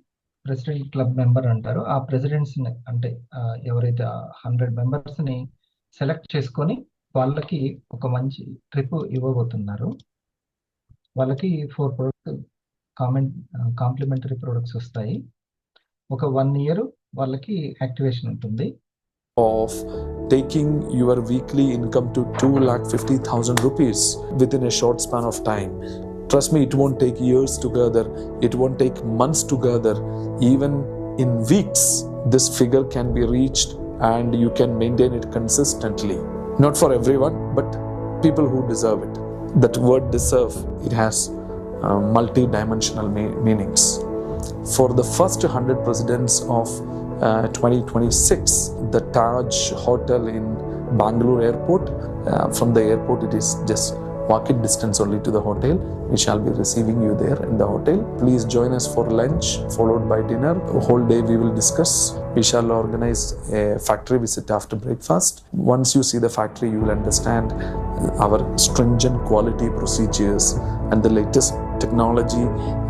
ప్రెసిడెంట్ క్లబ్ మెంబర్ అంటారు. ఆ ప్రెసిడెంట్స్ని అంటే ఎవరైతే 100 మెంబర్స్ని సెలెక్ట్ చేసుకొని వాళ్ళకి ఒక మంచి ట్రిప్ ఇవ్వబోతున్నారు. వాళ్ళకి 4 ప్రొడక్ట్స్ కాంప్లిమెంటరీ ప్రొడక్ట్స్ వస్తాయి. ఒక 1 year వాళ్ళకి యాక్టివేషన్ ఉంటుంది. of taking your weekly income to 2,50,000 rupees within a short span of time. Trust me, it won't take years together, it won't take months together, even in weeks this figure can be reached and you can maintain it consistently. Not for everyone, but people who deserve it. That word deserve, it has multi-dimensional meanings. For the first 100 presidents of 2026, the Taj Hotel in Bangalore airport, from the airport it is just walking distance only to the hotel. We shall be receiving you there in the hotel. Please join us for lunch followed by dinner. The whole day we will discuss. We shall organize a factory visit after breakfast. Once you see the factory, you will understand our stringent quality procedures and the latest technology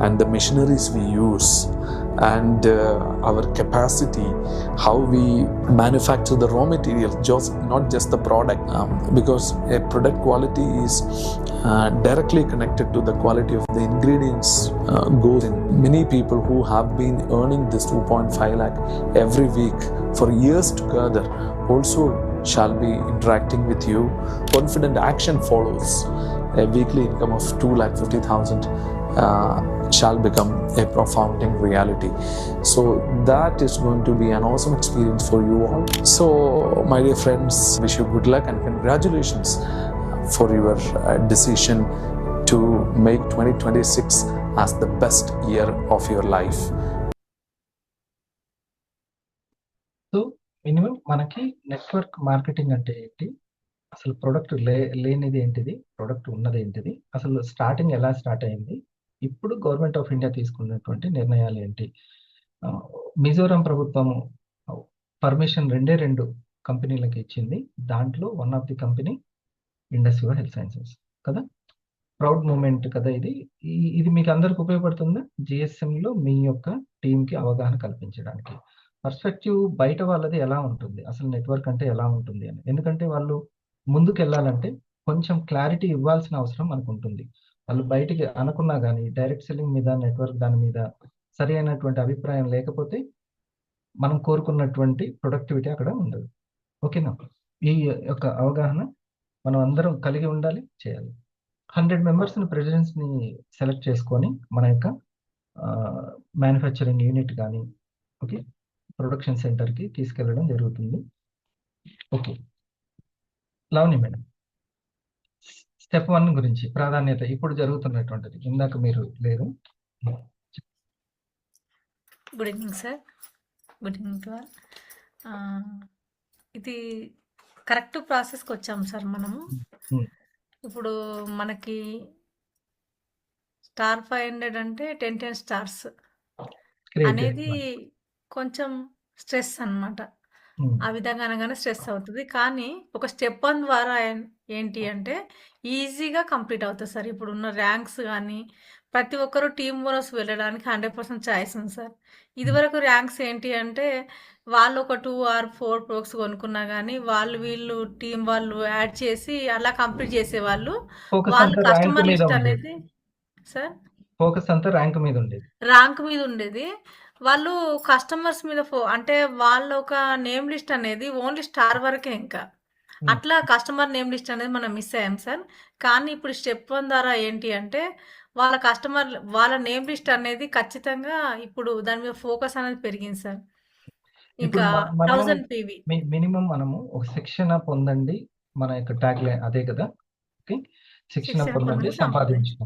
and the machineries we use, and our capacity, how we manufacture the raw material, not just the product, because a product quality is directly connected to the quality of the ingredients goes in. Many people who have been earning this 2.5 lakh every week for years together also shall be interacting with you. Confident action follows. A weekly income of 2,50,000 shall become a profounding reality. So that is going to be an awesome experience for you all. So my dear friends, wish you good luck and congratulations for your decision to make 2026 as the best year of your life. So minimum మనకి network marketing అంటే ఏంటి, అసలు product లేనిది ఏంటిది, product ఉన్నది ఏంటిది, అసలు starting ఎలా స్టార్ట్ అయింది, ఇప్పుడు గవర్నమెంట్ ఆఫ్ ఇండియా తీసుకున్నటువంటి నిర్ణయాలు ఏంటి. మిజోరాం ప్రభుత్వం పర్మిషన్ 2 కంపెనీలకు ఇచ్చింది. దాంట్లో one of the company Indus your health sciences కదా. ప్రౌడ్ మూమెంట్ కదా ఇది మీకు అందరికి ఉపయోగపడుతుందా జిఎస్ఎంలో మీ యొక్క టీంకి అవగాహన కల్పించడానికి. పర్స్పెక్టివ్ బయట వాళ్ళది ఎలా ఉంటుంది, అసలు నెట్వర్క్ అంటే ఎలా ఉంటుంది అని. ఎందుకంటే వాళ్ళు ముందుకు వెళ్ళాలంటే కొంచెం క్లారిటీ ఇవ్వాల్సిన అవసరం మనకు ఉంటుంది. వాళ్ళు బయటికి అనుకున్నా కానీ డైరెక్ట్ సెల్లింగ్ మీద, నెట్వర్క్ దాని మీద సరి అయినటువంటి అభిప్రాయం లేకపోతే మనం కోరుకున్నటువంటి ప్రొడక్టివిటీ అక్కడ ఉండదు. ఓకేనా. ఈ యొక్క అవగాహన మనం అందరం కలిగి ఉండాలి, చేయాలి. 100 మెంబర్స్ని ప్రెసిడెంట్స్ని సెలెక్ట్ చేసుకొని మన యొక్క మ్యానుఫ్యాక్చరింగ్ యూనిట్ కానీ ఓకే ప్రొడక్షన్ సెంటర్కి తీసుకెళ్ళడం జరుగుతుంది. ఓకే లవణి మేడం, స్టెప్ 1 గురించి ప్రాధాన్యత ఇప్పుడు జరుగుతున్నటువంటిది, ఇందాక మీరు లేదు. Good evening sir. Good evening to all. ఇది కరెక్ట్ ప్రాసెస్కి వచ్చాం సార్ మనము. ఇప్పుడు మనకి స్టార్ 500 అంటే 10 స్టార్స్ అనేది కొంచెం స్ట్రెస్ అన్నమాట. ఆ విధంగా అనగానే స్ట్రెస్ అవుతుంది. కానీ ఒక స్టెప్ 1 ద్వారా ఏంటి అంటే ఈజీగా కంప్లీట్ అవుతుంది సార్. ఇప్పుడు ఉన్న ర్యాంక్స్ కానీ ప్రతి ఒక్కరు టీమ్ బోనస్ వెళ్ళడానికి 100% ఛాయిస్ ఉంది సార్. ఇదివరకు ర్యాంక్స్ ఏంటి అంటే వాళ్ళు ఒక 2 or 4 ప్రొడక్ట్స్ కొనుక్కున్నా కానీ వీళ్ళు టీం వాళ్ళు యాడ్ చేసి అలా కంప్లీట్ చేసేవాళ్ళు. వాళ్ళు కస్టమర్ లిస్ట్ అనేది సార్ ఫోకస్ అంతా ర్యాంక్ మీద ఉండేది. వాళ్ళు కస్టమర్స్ మీద అంటే వాళ్ళ ఒక నేమ్ లిస్ట్ అనేది ఓన్లీ స్టార్ వరకే. ఇంకా అట్లా కస్టమర్ నేమ్ లిస్ట్ అనేది మనం మిస్ అయ్యాం సార్. కానీ ఇప్పుడు స్టెప్ 1 ద్వారా ఏంటి అంటే వాళ్ళ నేమ్ లిస్ట్ అనేది ఖచ్చితంగా ఇప్పుడు దాని మీద ఫోకస్ అనేది పెరిగింది సార్. ఇప్పుడు ఇంకా మనము 1000 PV. మినిమం మనము ఒక శిక్షణ పొందండి, మన యొక్క ట్యాగ్ లైన్ అదే కదా. ఓకే, శిక్షణ శిక్షణ పొందండి పొందండి, సంపాదించుకో.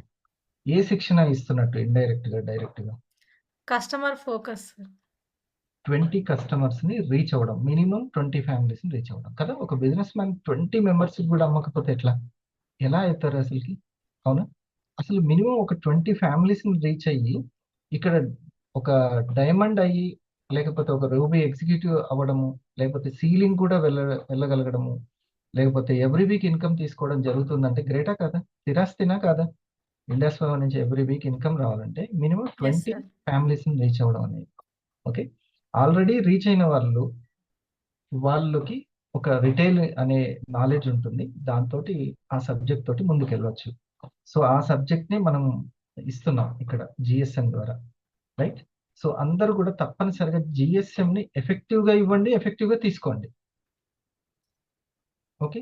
ఏ శిక్షణ ఇస్తున్నట్టు, ఇండైరెక్ట్ గా డైరెక్ట్ గా? Customer focus. 20 కస్టమర్స్ ని రీచ్ అవ్వడం, మినిమం 20 ఫ్యామిలీస్ ని రీచ్ అవ్వడం కదా. ఒక బిజినెస్ మ్యాన్ 20 మెంబర్స్ కూడా అమ్మకపోతే ఎలా అవుతారు అసలుకి? అవునా? అసలు మినిమం ఒక 20 ఫ్యామిలీస్ ని రీచ్ అయ్యి ఇక్కడ ఒక డైమండ్ అయ్యి, లేకపోతే ఒక రూబీ ఎగ్జిక్యూటివ్ అవ్వడము, లేకపోతే సీలింగ్ కూడా వెళ్ళగలగడము, లేకపోతే ఎవ్రీ వీక్ ఇన్కమ్ తీసుకోవడం జరుగుతుందంటే గ్రేటా కదా? స్థిరాస్తినా కాదా? ఇండస్ ఫైవ్ నుంచి ఎవ్రీ వీక్ ఇన్కమ్ రావాలంటే మినిమం ఎస్ 20 సార్. ఫ్యామిలీస్ ని రీచ్ అవ్వడం అనేది. ఓకే, ఆల్రెడీ రీచ్ అయిన వాళ్ళకి ఒక రిటైల్ అనే నాలెడ్జ్ ఉంటుంది, దాంతో ఆ సబ్జెక్ట్ తోటి ముందుకు వెళ్ళవచ్చు. సో ఆ సబ్జెక్ట్ ని మనం ఇస్తున్నాం ఇక్కడ జిఎస్ఎం ద్వారా, రైట్? సో అందరూ కూడా తప్పనిసరిగా జిఎస్ఎం ని ఎఫెక్టివ్ గా ఇవ్వండి, ఎఫెక్టివ్ గా తీసుకోండి. ఓకే,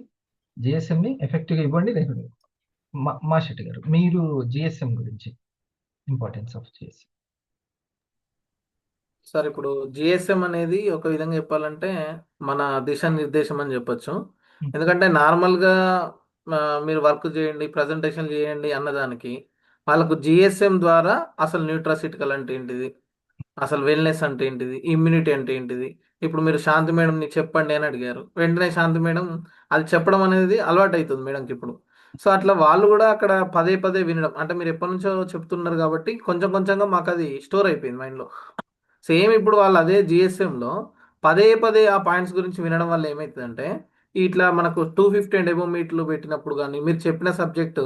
జిఎస్ఎం ని ఎఫెక్టివ్ గా ఇవ్వండి. మా శెట్టి గారు, మీరు జిఎస్ఎం గురించి, ఇంపార్టెన్స్ ఆఫ్ జిఎస్ఎం. సార్ ఇప్పుడు జిఎస్ఎం అనేది ఒక విధంగా చెప్పాలంటే మన దిశానిర్దేశం అని చెప్పొచ్చు. ఎందుకంటే నార్మల్గా మీరు వర్క్ చేయండి, ప్రజెంటేషన్ చేయండి అన్నదానికి వాళ్ళకు జిఎస్ఎం ద్వారా అసలు న్యూట్రాసిటికల్ అంటే ఏంటిది, అసలు వెల్నెస్ అంటే ఏంటిది, ఇమ్యూనిటీ అంటే ఏంటిది. ఇప్పుడు మీరు శాంతి మేడంని చెప్పండి అని అడిగారు, వెంటనే శాంతి మేడం అది చెప్పడం అనేది అలవాటు అవుతుంది మేడంకి ఇప్పుడు. సో అట్లా వాళ్ళు కూడా అక్కడ పదే పదే వినడం, అంటే మీరు ఎప్పటి నుంచో చెప్తున్నారు కాబట్టి కొంచెం కొంచెంగా మాకు అది స్టోర్ అయిపోయింది మైండ్లో. సేమ్ ఇప్పుడు వాళ్ళు అదే జిఎస్ఎంలో పదే పదే ఆ పాయింట్స్ గురించి వినడం వల్ల ఏమవుతుందంటే, ఇట్లా మనకు 250 అండ్ ఎబో మీట్లు పెట్టినప్పుడు కానీ మీరు చెప్పిన సబ్జెక్టు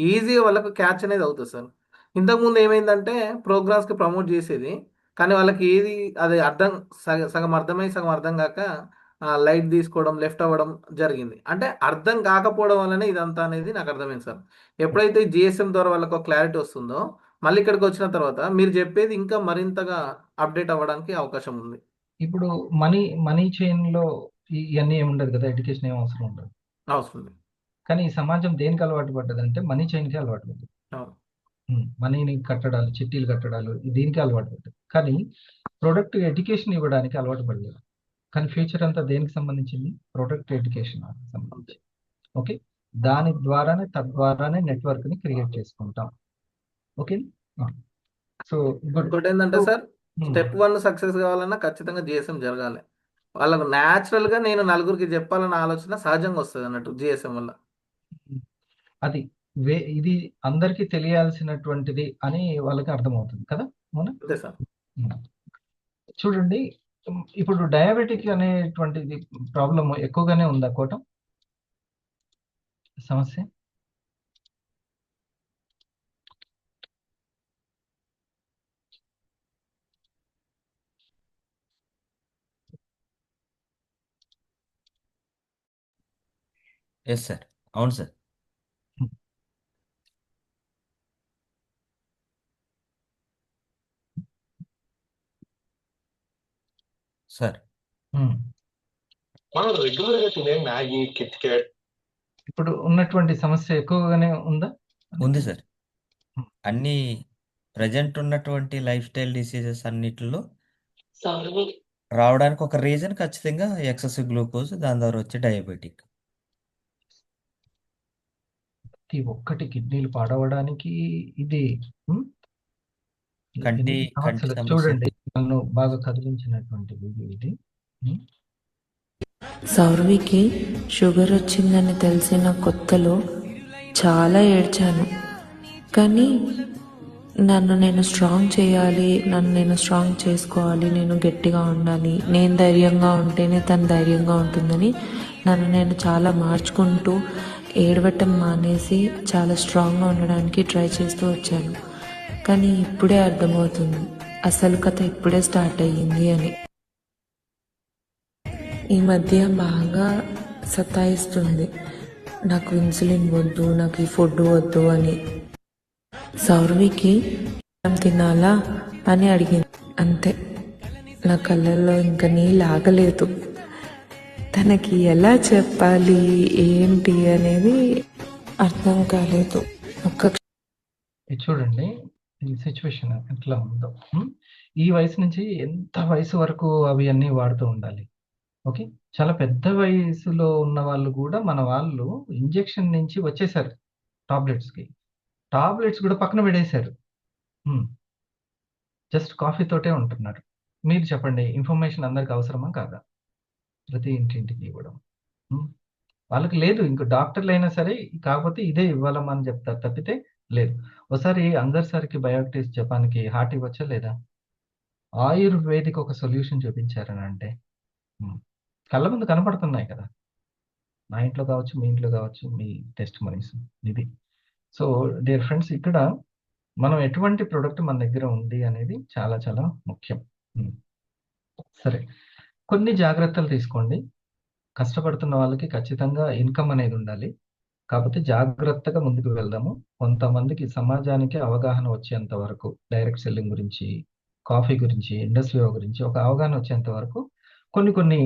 ఈజీగా వాళ్ళకు క్యాచ్ అనేది అవుతుంది సార్. ఇంతకుముందు ఏమైందంటే ప్రోగ్రామ్స్కి ప్రమోట్ చేసేది, కానీ వాళ్ళకి ఏది అది అర్థం సగం అర్థమై సగం అర్థం కాక లైట్ తీసుకోవడం, లెఫ్ట్ అవ్వడం జరిగింది. అంటే అర్థం కాకపోవడం వల్లనే ఇదంతా అనేది నాకు అర్థమైంది సార్. ఎప్పుడైతే జిఎస్ఎం ద్వారా వాళ్ళకు క్లారిటీ వస్తుందో మళ్ళీ ఇక్కడికి వచ్చిన తర్వాత మీరు చెప్పేది ఇంకా మరింతగా అప్డేట్ అవ్వడానికి అవకాశం ఉంది. ఇప్పుడు మనీ చైన్ లో ఇవన్నీ ఏముండదు కదా, ఎడ్యుకేషన్ ఏం అవసరం ఉండదు. అవసరం. కానీ ఈ సమాజం దేనికి అలవాటు పడ్డదంటే మనీ చైన్కి అలవాటు పడ్డది. మనీని కట్టడాలు, చిట్టీలు కట్టడాలు దీనికి అలవాటు పడ్డది. కానీ ప్రొడక్ట్ ఎడ్యుకేషన్ ఇవ్వడానికి అలవాటు పడలేదు. కానీ ఫ్యూచర్ అంతా దేనికి సంబంధించింది? ప్రొడక్ట్ ఎడ్యుకేషన్ సంబంధించి. ఓకే, దాని తద్వారానే నెట్వర్క్ ని క్రియేట్ చేసుకుంటాం. ఓకే, సో ఇంకోటి ఏంటంటే సార్, స్టెప్ 1 సక్సెస్ కావాలన్నా ఖచ్చితంగా జిఎస్ఎం జరగాలి. వాళ్ళకు న్యాచురల్ గా నేను నలుగురికి చెప్పాలన్న ఆలోచన సహజంగా వస్తుంది అన్నట్టు జిఎస్ఎం వల్ల. అది ఇది అందరికీ తెలియాల్సినటువంటిది అని వాళ్ళకి అర్థమవుతుంది కదా. అంతే సార్. చూడండి, ఇప్పుడు డయాబెటిక్ అనేటువంటిది ప్రాబ్లం ఎక్కువగానే ఉందా కోటం సమస్య? ఎస్ సార్, అవును సార్. సార్ మనం రెగ్యులర్ గా తినే మ్యాగీ, కిట్ క్యాట్ ఇప్పుడు ఉన్నటువంటి సమస్య ఎక్కువగానే ఉందా? ఉంది సార్. అన్ని ప్రజెంట్ ఉన్నటువంటి లైఫ్ స్టైల్ డిసీజెస్ అన్నిటిలో రావడానికి ఒక రీజన్ ఖచ్చితంగా ఎక్సెసివ్ గ్లూకోజ్, దాని ద్వారా వచ్చే డయాబెటిక్. ప్రతి ఒక్కటి కిడ్నీలు పాడవడానికి ఇది కంటి సమస్యలు. చూడండి, నన్ను బాగా కదిలించినటువంటి వీడియో ఇది. సౌరవికి షుగర్ వచ్చిందని తెలిసిన కొత్తలో చాలా ఏడ్చాను. కానీ నన్ను నేను స్ట్రాంగ్ చేయాలి, నన్ను నేను స్ట్రాంగ్ చేసుకోవాలి, నేను గట్టిగా ఉండాలి, నేను ధైర్యంగా ఉంటేనే తను ధైర్యంగా ఉంటుందని నన్ను నేను చాలా మార్చుకుంటూ ఏడవటం మానేసి చాలా స్ట్రాంగ్గా ఉండడానికి ట్రై చేస్తూ వచ్చాను. కానీ ఇప్పుడే అర్థమవుతుంది అసలు కథ ఇప్పుడే స్టార్ట్ అయ్యింది అని. ఈ మధ్య బాగా సతాయిస్తుంది, నాకు ఇన్సులిన్ వద్దు, నాకు ఈ ఫుడ్ వద్దు అని. సౌరవికి తినాలా అని అడిగింది, అంతే. నా కళ్ళల్లో ఇంకా నీళ్ళు ఆగలేదు. తనకి ఎలా చెప్పాలి ఏంటి అనేది అర్థం కాలేదు. చూడండి ఈ సిచ్యువేషన్ ఎట్లా ఉందో. ఈ వయసు నుంచి ఎంత వయసు వరకు అవి అన్నీ వాడుతూ ఉండాలి? ఓకే. చాలా పెద్ద వయసులో ఉన్న వాళ్ళు కూడా మన వాళ్ళు ఇంజెక్షన్ నుంచి వచ్చేసారు టాబ్లెట్స్‌కి. టాబ్లెట్స్ కూడా పక్కన పడేశారు. హ్మ్. జస్ట్ కాఫీ తోటే ఉంటున్నారు. మీరు చెప్పండి, ఇన్ఫర్మేషన్ అందరికి అవసరమా కాదా? ప్రతి ఇంటింటికి ఇవ్వడం. హ్మ్. వాళ్ళకి లేదు. ఇంక డాక్టర్‌లైనా సరే కాకపోతే ఇదే ఇవ్వాలమ్మా అని చెప్తారు తప్పితే లేదు. ఓసారి అన్వర్ సార్‌కి బయోటిక్స్ జపాన్‌కి హార్ట్ ఇవ్వచ్చా లేదా? ఆయుర్వేదిక్ ఒక సొల్యూషన్ చూపించారనంటే హ్మ్. కళ్ళ ముందు కనపడుతున్నాయి కదా! నా ఇంట్లో కావచ్చు, మీ ఇంట్లో కావచ్చు, మీ టెస్టిమనీస్ ఇది. సో, డియర్ ఫ్రెండ్స్, ఇక్కడ మనం ఎటువంటి ప్రొడక్ట్ మన దగ్గర ఉంది అనేది చాలా చాలా ముఖ్యం. హ్మ్. సరే. కొన్ని జాగ్రత్తలు తీసుకోండి. కష్టపడుతున్న వాళ్ళకి ఖచ్చితంగా ఇన్‌కమ్ అనేది ఉండాలి. కాపోతే జాగ్రత్తగా ముందుకు వెళ్దాము. కొంతమందికి సమాజానికి అవగాహన వచ్చేంత వరకు డైరెక్ట్ సెల్లింగ్ గురించి, కాఫీ గురించి, ఇండస్ట్రీ గురించి ఒక అవగాహన వచ్చేంత వరకు కొన్ని కొన్ని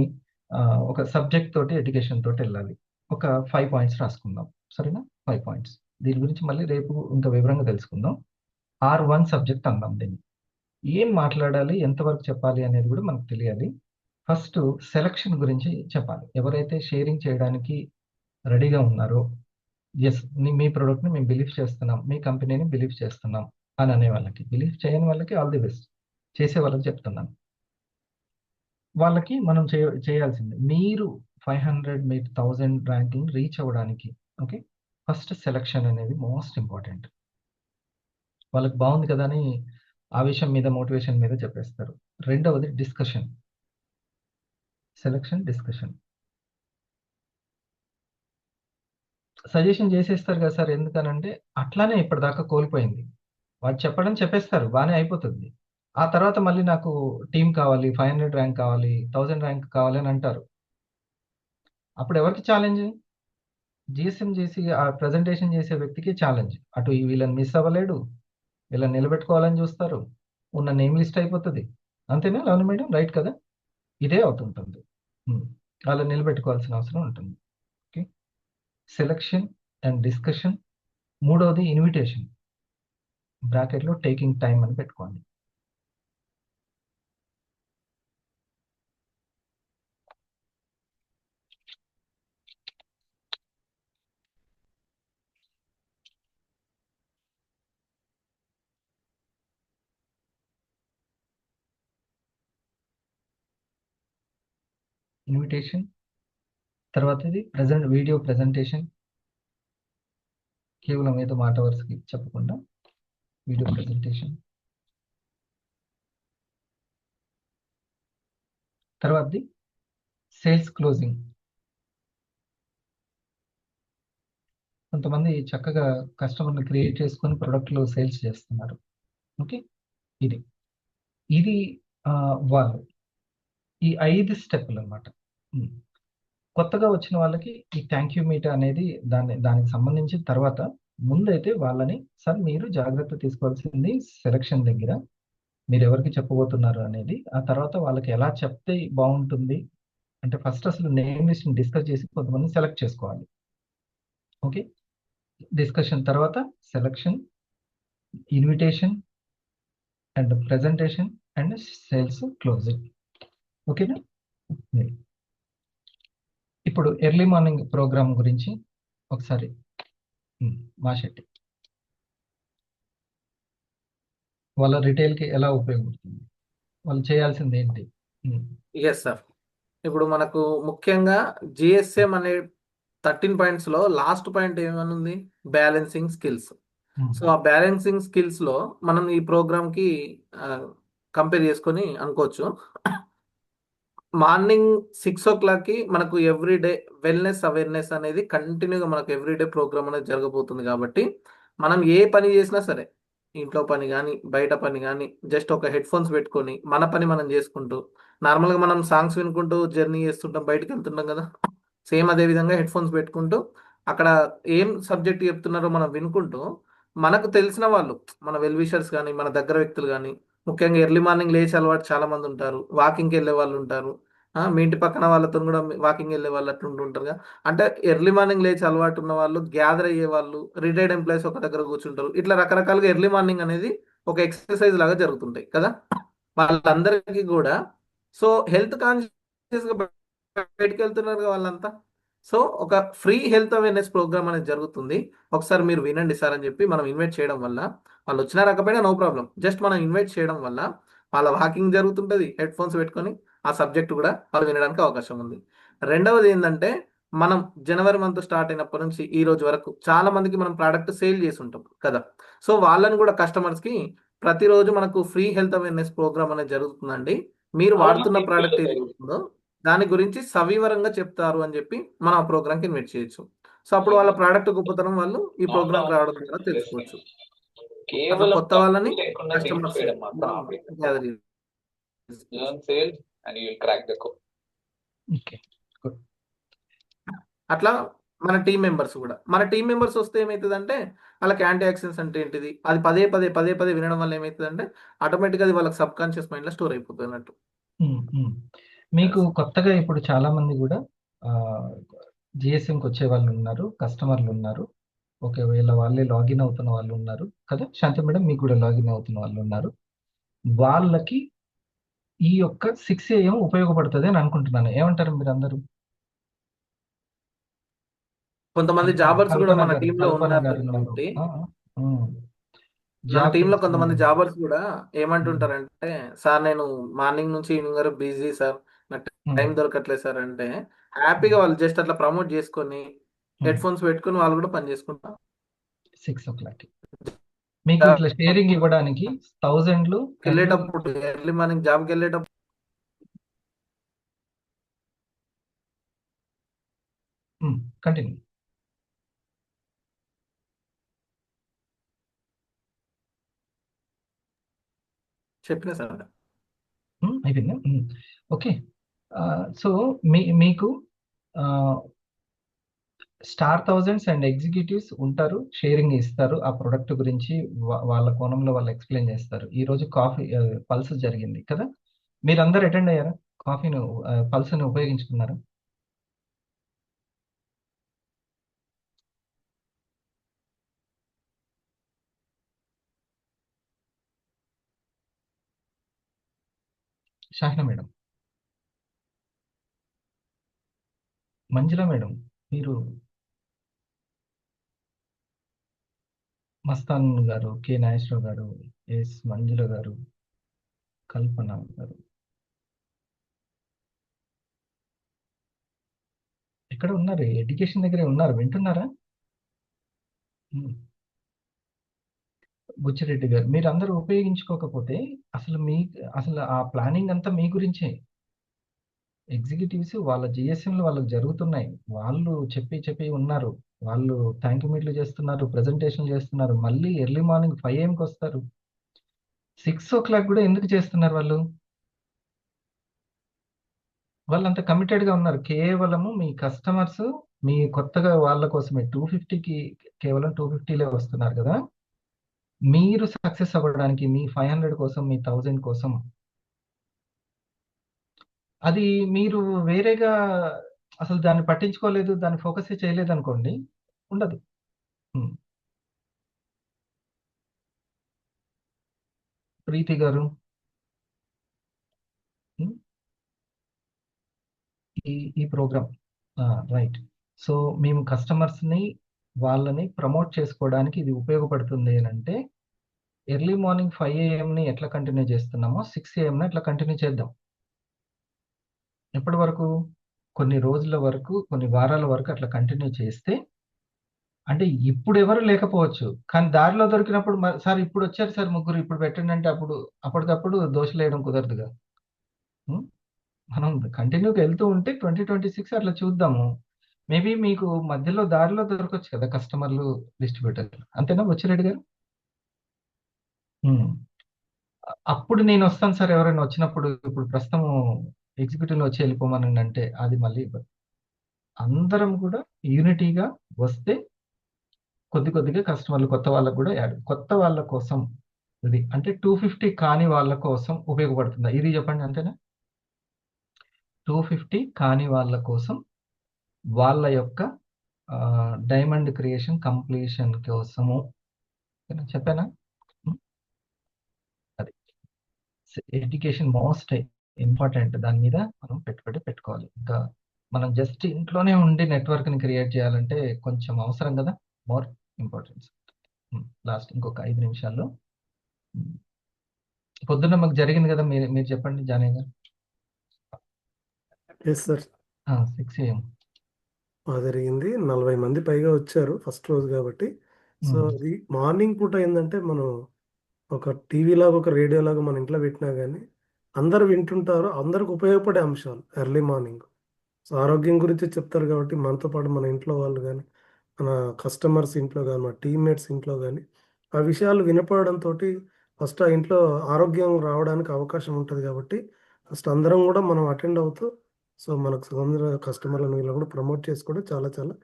ఒక సబ్జెక్ట్ తోటి, ఎడ్యుకేషన్ తోటెళ్ళాలి. ఒక 5 పాయింట్స్ రాసుకుందాం. సరేనా? 5 పాయింట్స్. దీని గురించి మళ్ళీ రేపు ఇంకా వివరంగా తెలుసుకుందాం. R1 సబ్జెక్ట్ అందాం దీన్ని. ఏం మాట్లాడాలి? ఎంతవరకు చెప్పాలి? అనేది కూడా మనకు తెలియాలి. ఫస్టు సెలక్షన్ గురించి చెప్పాలి. ఎవరైతే షేరింగ్ చేయడానికి రెడీగా ఉన్నారో, యెస్. మీ ప్రొడక్ట్‌ని మేము బిలీవ్ చేస్తున్నాం. మీ కంపెనీని బిలీవ్ చేస్తున్నాం అని అనే వాళ్ళకి. బిలీవ్ చేయని వాళ్ళకి ఆల్ ది బెస్ట్. చేసే వాళ్ళకి చెప్తున్నాను. వాళ్ళకి మనం చేయాల్సింది. మీరు 500 మీరు 1000 ర్యాంకింగ్ రీచ్ అవ్వడానికి ఓకే. ఫస్ట్ సెలక్షన్ అనేది మోస్ట్ ఇంపార్టెంట్. వాళ్ళకి బావుంది కదా అని ఆవేశం మీద, మోటివేషన్ మీద చెప్పేస్తారు. రెండవది డిస్కషన్. Selection, discussion. సజెషన్ చేసేస్తారు కదా సార్ ఎందుకనంటే, అట్లానే ఇప్పటిదాకా కోల్పోయింది. వాడు చెప్పడం చెప్పేస్తారు. బానే అయిపోతుంది. ఆ తర్వాత మళ్ళీ నాకు టీమ్ కావాలి, 500 ర్యాంక్ కావాలి, 1000 ర్యాంక్ కావాలి అని అంటారు. అప్పుడు ఎవరికి ఛాలెంజ్? జీఎస్ఎం చేసి ఆ ప్రెజెంటేషన్ చేసే వ్యక్తికి ఛాలెంజ్. అటు వీళ్ళని మిస్ అవ్వలేడు. వీళ్ళని నిలబెట్టుకోవాలని చూస్తారు. ఉన్న నేమ్ లిస్ట్ అయిపోతది. అంతేనా లవణి మేడం? రైట్ కదా! ఇదే అవుతుంటుంది. హ్మ్. వాళ్ళని నిలబెట్టుకోవాల్సిన అవసరం ఉంటుంది. ఓకే. Selection and discussion. మూడోది ఇన్విటేషన్. బ్రాకెట్‌లో టేకింగ్ టైమ్ అని పెట్టుకోండి. ఇన్విటేషన్. తర్వాతది వీడియో ప్రెజెంటేషన్. కేవలం ఏదో మాట వరుసకి చెప్పకుండా వీడియో ప్రెజెంటేషన్. తర్వాతది సేల్స్ క్లోజింగ్. కొంతమంది చక్కగా కస్టమర్‌ని క్రియేట్ చేసుకొని ప్రొడక్ట్‌లు సేల్స్ చేస్తున్నారు. ఓకే. ఇది. ఇది వాళ్ళు. ఈ 5 స్టెప్పులనమాట. హ్మ్. కొత్తగా వచ్చిన వాళ్ళకి ఈ థాంక్ యూ మీట్ అనేది దానికి సంబంధించి తర్వాత ముందైతే వాళ్ళని సార్ మీరు జాగ్రత్త తీసుకోవాల్సింది సెలక్షన్ దగ్గర. మీరెవరికి చెప్పబోతున్నారు అనేది. ఆ తర్వాత వాళ్ళకి ఎలా చెప్తే బావుంటుంది. అంటే ఫస్ట్ అసలు నేమ్ లిస్ట్‌ని డిస్కస్ చేసి కొంతమందిని సెలెక్ట్ చేసుకోవాలి. ఓకే. డిస్కషన్ తర్వాత selection, invitation and presentation and sales closing. ఓకేనా? ఇప్పుడు ఎర్లీ మార్నింగ్ ప్రోగ్రామ్ గురించి ఒకసారి మాషెట్టి. వాళ్ళ రిటైల్‌కి ఎలా ఉపయోగపడుతుంది? వాళ్ళు చేయాల్సింది ఏంటి? Yes sir. ఇప్పుడు మనకు ముఖ్యంగా జీఎస్ఎం అనే 13 పాయింట్స్‌లో లాస్ట్ పాయింట్ ఏమనుంది? Balancing skills. సో, ఆ బ్యాలెన్సింగ్ స్కిల్స్‌లో మనం ఈ ప్రోగ్రామ్‌కి కంపేర్ చేసుకొని అనుకోవచ్చు. మార్నింగ్ 6:00కి మనకు ఎవ్రీడే వెల్‌నెస్ అవేర్‌నెస్ అనేది కంటిన్యూగా మనకు ఎవ్రీడే ప్రోగ్రామ్ అనేది జరగబోతుంది కాబట్టి, మనం ఏ పని చేసినా సరే, ఇంట్లో పని గాని, బయట పని గాని, జస్ట్ ఒక హెడ్‌ఫోన్స్ పెట్టుకొని మన పని మనం చేసుకుంటూ, నార్మల్‌గా మనం సాంగ్స్ వినుకుంటూ జర్నీ చేస్తుంటాం, బయటికెళ్తుంటాం కదా! సేమ్ అదే విధంగా హెడ్‌ఫోన్స్ పెట్టుకుంటూ, అక్కడ ఏం సబ్జెక్ట్ చెప్తున్నారో మనం వినుకుంటూ, మనకు తెలిసిన వాళ్ళు, మన వెల్ విషర్స్ గాని, మన దగ్గర వ్యక్తులు గాని, ముఖ్యంగా ఎర్లీ మార్నింగ్ లేచే అలవాటు చాలా మంది ఉంటారు. వాకింగ్‌కెళ్ళే వాళ్ళు ఉంటారు. మీ ఇంటి పక్కన వాళ్ళతోని కూడా వాకింగ్ వెళ్ళే వాళ్ళు అట్లా ఉంటుంటారుగా. అంటే ఎర్లీ మార్నింగ్ లేచి అలవాటు ఉన్న వాళ్ళు, గ్యాదర్ అయ్యే వాళ్ళు, రిటైర్డ్ ఎంప్లాయీస్ ఒక దగ్గర కూర్చుంటారు. ఇట్లా రకరకాలుగా ఎర్లీ మార్నింగ్ అనేది ఒక ఎక్సర్సైజ్ లాగా జరుగుతుంటాయి కదా! వాళ్ళందరికీ కూడా సో హెల్త్ కాన్షియస్గా బయటకు వెళ్తున్నారు కదా వాళ్ళంతా. సో ఒక ఫ్రీ హెల్త్ అవేర్నెస్ ప్రోగ్రామ్ అనేది జరుగుతుంది. ఒకసారి మీరు వినండి సార్ అని చెప్పి మనం ఇన్వైట్ చేయడం వల్ల, వాళ్ళు వచ్చినా రాకపోయినా నో ప్రాబ్లం, జస్ట్ మనం ఇన్వైట్ చేయడం వల్ల వాళ్ళ వాకింగ్ జరుగుతుంటుంది, హెడ్ ఫోన్స్ పెట్టుకొని ఆ సబ్జెక్ట్ కూడా వాళ్ళు వినడానికి అవకాశం ఉంది. రెండవది ఏంటంటే, మనం జనవరి మంత్ స్టార్ట్ అయినప్పటి నుంచి ఈ రోజు వరకు చాలా మందికి మనం ప్రోడక్ట్ సేల్ చేసి ఉంటాం కదా. సో వాళ్ళని కూడా కస్టమర్స్కి ప్రతిరోజు మనకు ఫ్రీ హెల్త్ అవేర్నెస్ ప్రోగ్రామ్ అనేది జరుగుతుందండి. మీరు వాడుతున్న ప్రోడక్ట్ ఏది ఉందో దాని గురించి సవివరంగా చెప్తారు అని చెప్పి మనం ఆ ప్రోగ్రామ్కి ఇన్వైట్ చేయొచ్చు. సో అప్పుడు వాళ్ళ ప్రోడక్ట్ గొప్పతనం వాళ్ళు ఈ ప్రోగ్రామ్ రావడం ద్వారా తెలుసుకోవచ్చు. అట్లా కేవలం కొత్త తప్పు వాళ్ళని లేకుండా కస్టమర్స్ నేర్చుకోవడం మాత్రం ఆపేది. Learn sales and you will crack the code. Okay, good. అట్లా మన టీం మెంబర్స్ వస్తే ఏమవుతుందంటే, వాళ్ళకి యాంటీ యాక్సిడెంట్స్ అంటే ఏంటిది అది పదే పదే వినడం వల్ల ఏమవుతుందంటే ఆటోమేటిక్గా అది వాళ్ళకి సబ్ కాన్షియస్ మైండ్లో స్టోర్ అయిపోతుంది అన్నట్టు. మీకు కొత్తగా ఇప్పుడు చాలా మంది కూడా జిఎస్ఎంకి వచ్చే వాళ్ళు ఉన్నారు, కస్టమర్లు ఉన్నారు. ఒకవేళ వాళ్ళే లాగిన్ అవుతున్న వాళ్ళు ఉన్నారు కదా శాంతి మేడం, మీకు కూడా లాగిన్ అవుతున్న వాళ్ళు ఉన్నారు. వాళ్ళకి ఈ యొక్క 6 AM ఉపయోగపడుతుంది అని అనుకుంటున్నాను. ఏమంటారు మీరు అందరూ? కొంతమంది జాబర్స్ కూడా మన టీంలో కల్పన ఉన్నారు గారు ఉన్నారు. కాబట్టి ఉమ్. మన జాబ్ టీంలో చేస్తున్న కొంతమంది వాళ్ళు. జాబర్స్ కూడా ఏమంటుంటారంటే, సార్ నేను మార్నింగ్ నుంచి ఈవినింగ్ వరకు బిజీ సార్, నాకు టైం దొరకట్లేదు సార్ అంటే, హ్యాపీగా వాళ్ళు జస్ట్ అట్లా ప్రమోట్ చేసుకొని హెడ్ ఫోన్స్ పెట్టుకొని వాళ్ళు కూడా పని చేసుకుంటారు. 6 o'clock మీకు ఇట్లా షేరింగ్ ఇవ్వడానికి 1000లు వెళ్ళేటప్పుడు ఎర్లీ మార్నింగ్ జాబ్కి వెళ్ళేటప్పుడు కంటిన్యూ. చెప్పిన సార్ అయిపోయిందా? ఓకే. సో మీకు స్టార్ థౌజండ్స్ అండ్ ఎగ్జిక్యూటివ్స్ ఉంటారు, షేరింగ్ ఇస్తారు, ఆ ప్రొడక్ట్ గురించి వాళ్ళ కోణంలో వాళ్ళు ఎక్స్ప్లెయిన్ చేస్తారు. ఈ రోజు కాఫీ పల్స్ జరిగింది కదా, మీరందరూ అటెండ్ అయ్యారా? కాఫీని పల్స్ని ఉపయోగించుకున్నారా? షాహినా మేడం, మంజుల మేడం, మీరు, మస్తాన్ గారు, కె నాగేశ్వరరావు గారు, ఎస్ మంజుల గారు, కల్పన గారు, ఎక్కడ ఉన్నారు? ఎడ్యుకేషన్ దగ్గరే ఉన్నారు, వింటున్నారా? బుచ్చిరెడ్డి గారు, మీరు అందరూ ఉపయోగించుకోకపోతే అసలు ఆ ప్లానింగ్ అంతా మీ గురించే. ఎగ్జిక్యూటివ్స్ వాళ్ళ జిఎస్ఎంలు వాళ్ళకి జరుగుతున్నాయి, వాళ్ళు చెప్పి ఉన్నారు, వాళ్ళు థ్యాంక్ యూ మీట్లు చేస్తున్నారు, ప్రెజెంటేషన్ చేస్తున్నారు, మళ్ళీ ఎర్లీ మార్నింగ్ 5 AM వస్తారు. 6 o'clock కూడా ఎందుకు చేస్తున్నారు వాళ్ళు? వాళ్ళంత కమిటెడ్గా ఉన్నారు. కేవలము మీ కస్టమర్స్, మీ కొత్తగా వాళ్ళ కోసమే 250కి కేవలం 250లే వస్తున్నారు కదా, మీరు సక్సెస్ అవ్వడానికి మీ 500 కోసం, మీ 1000 కోసం, అది మీరు వేరేగా అసలు దాన్ని పట్టించుకోలేదు, దాన్ని ఫోకస్ చేయలేదు అనుకోండి, ఉండదు. ప్రీతి గారు, ఈ ప్రోగ్రామ్ రైట్. సో మేము కస్టమర్స్ని వాళ్ళని ప్రమోట్ చేసుకోవడానికి ఇది ఉపయోగపడుతుంది అని అంటే, ఎర్లీ మార్నింగ్ 5 AM ఎట్లా కంటిన్యూ చేస్తున్నామో 6 AM ఎట్లా కంటిన్యూ చేద్దాం. ఎప్పటి వరకు? కొన్ని రోజుల వరకు, కొన్ని వారాల వరకు అట్లా కంటిన్యూ చేస్తే, అంటే ఇప్పుడు ఎవరు లేకపోవచ్చు, కానీ దారిలో దొరికినప్పుడు సార్ ఇప్పుడు వచ్చారు సార్ ముగ్గురు, ఇప్పుడు పెట్టండి అంటే అప్పటికప్పుడు దోశలు వేయడం కుదరదుగా. మనం కంటిన్యూగా వెళ్తూ ఉంటే 2026 అట్లా చూద్దాము. మేబీ మీకు మధ్యలో దారిలో దొరకవచ్చు కదా కస్టమర్లు, డిస్ట్రిబ్యూటర్లు, అంతేనా బుచ్చిరెడ్డి గారు? అప్పుడు నేను వస్తాను సార్ ఎవరైనా వచ్చినప్పుడు, ఇప్పుడు ప్రస్తుతం ఎగ్జిక్యూటివ్లో వచ్చి వెళ్ళిపోమని అంటే అది మళ్ళీ అందరం కూడా యూనిటీగా వస్తే కొద్దిగా కస్టమర్లు కొత్త వాళ్ళకు కూడా కొత్త వాళ్ళ కోసం ఇది అంటే 250 కాని వాళ్ళ కోసం ఉపయోగపడుతుందా ఇది చెప్పండి, అంతేనా? 250 కాని వాళ్ళ కోసం, వాళ్ళ యొక్క డైమండ్ క్రియేషన్ కంప్లీషన్ కోసము చెప్పానా? అది ఎడ్యుకేషన్ మోస్ట్ ఇంపార్టెంట్. దాని మీద మనం పెట్టుబడి పెట్టుకోవాలి. ఇంకా మనం జస్ట్ ఇంట్లోనే ఉండి నెట్వర్క్ని క్రియేట్ చేయాలంటే కొంచెం అవసరం కదా, మోర్ ఇంపార్టెన్స్. లాస్ట్ ఇంకొక 5 నిమిషాల్లో పొద్దున్న మాకు జరిగింది కదా, మీరు మీరు చెప్పండి జానయ్య గారు. Yes sir. 6 AM. జరిగింది. 40 మంది పైగా వచ్చారు ఫస్ట్ రోజు కాబట్టి. సో అది మార్నింగ్ పూట ఏంటంటే మనం ఒక టీవీ లాగా ఒక రేడియో లాగా మన ఇంట్లో పెట్టినా కానీ అందరు వింటుంటారు. అందరికి ఉపయోగపడే అంశాలు ఎర్లీ మార్నింగ్. సో ఆరోగ్యం గురించి చెప్తారు కాబట్టి మనతో పాటు మన ఇంట్లో వాళ్ళు కానీ, మన కస్టమర్స్ ఇంట్లో కానీ, మన టీమ్మేట్స్ ఇంట్లో కానీ ఆ విషయాలు వినపడంతో ఫస్ట్ ఆ ఇంట్లో ఆరోగ్యం రావడానికి అవకాశం ఉంటుంది కాబట్టి ఫస్ట్ అందరం కూడా మనం అటెండ్ అవుతూ సో మనకు సంబంధించిన కస్టమర్లను వీళ్ళు కూడా ప్రమోట్ చేసుకోవడం చాలా చాలా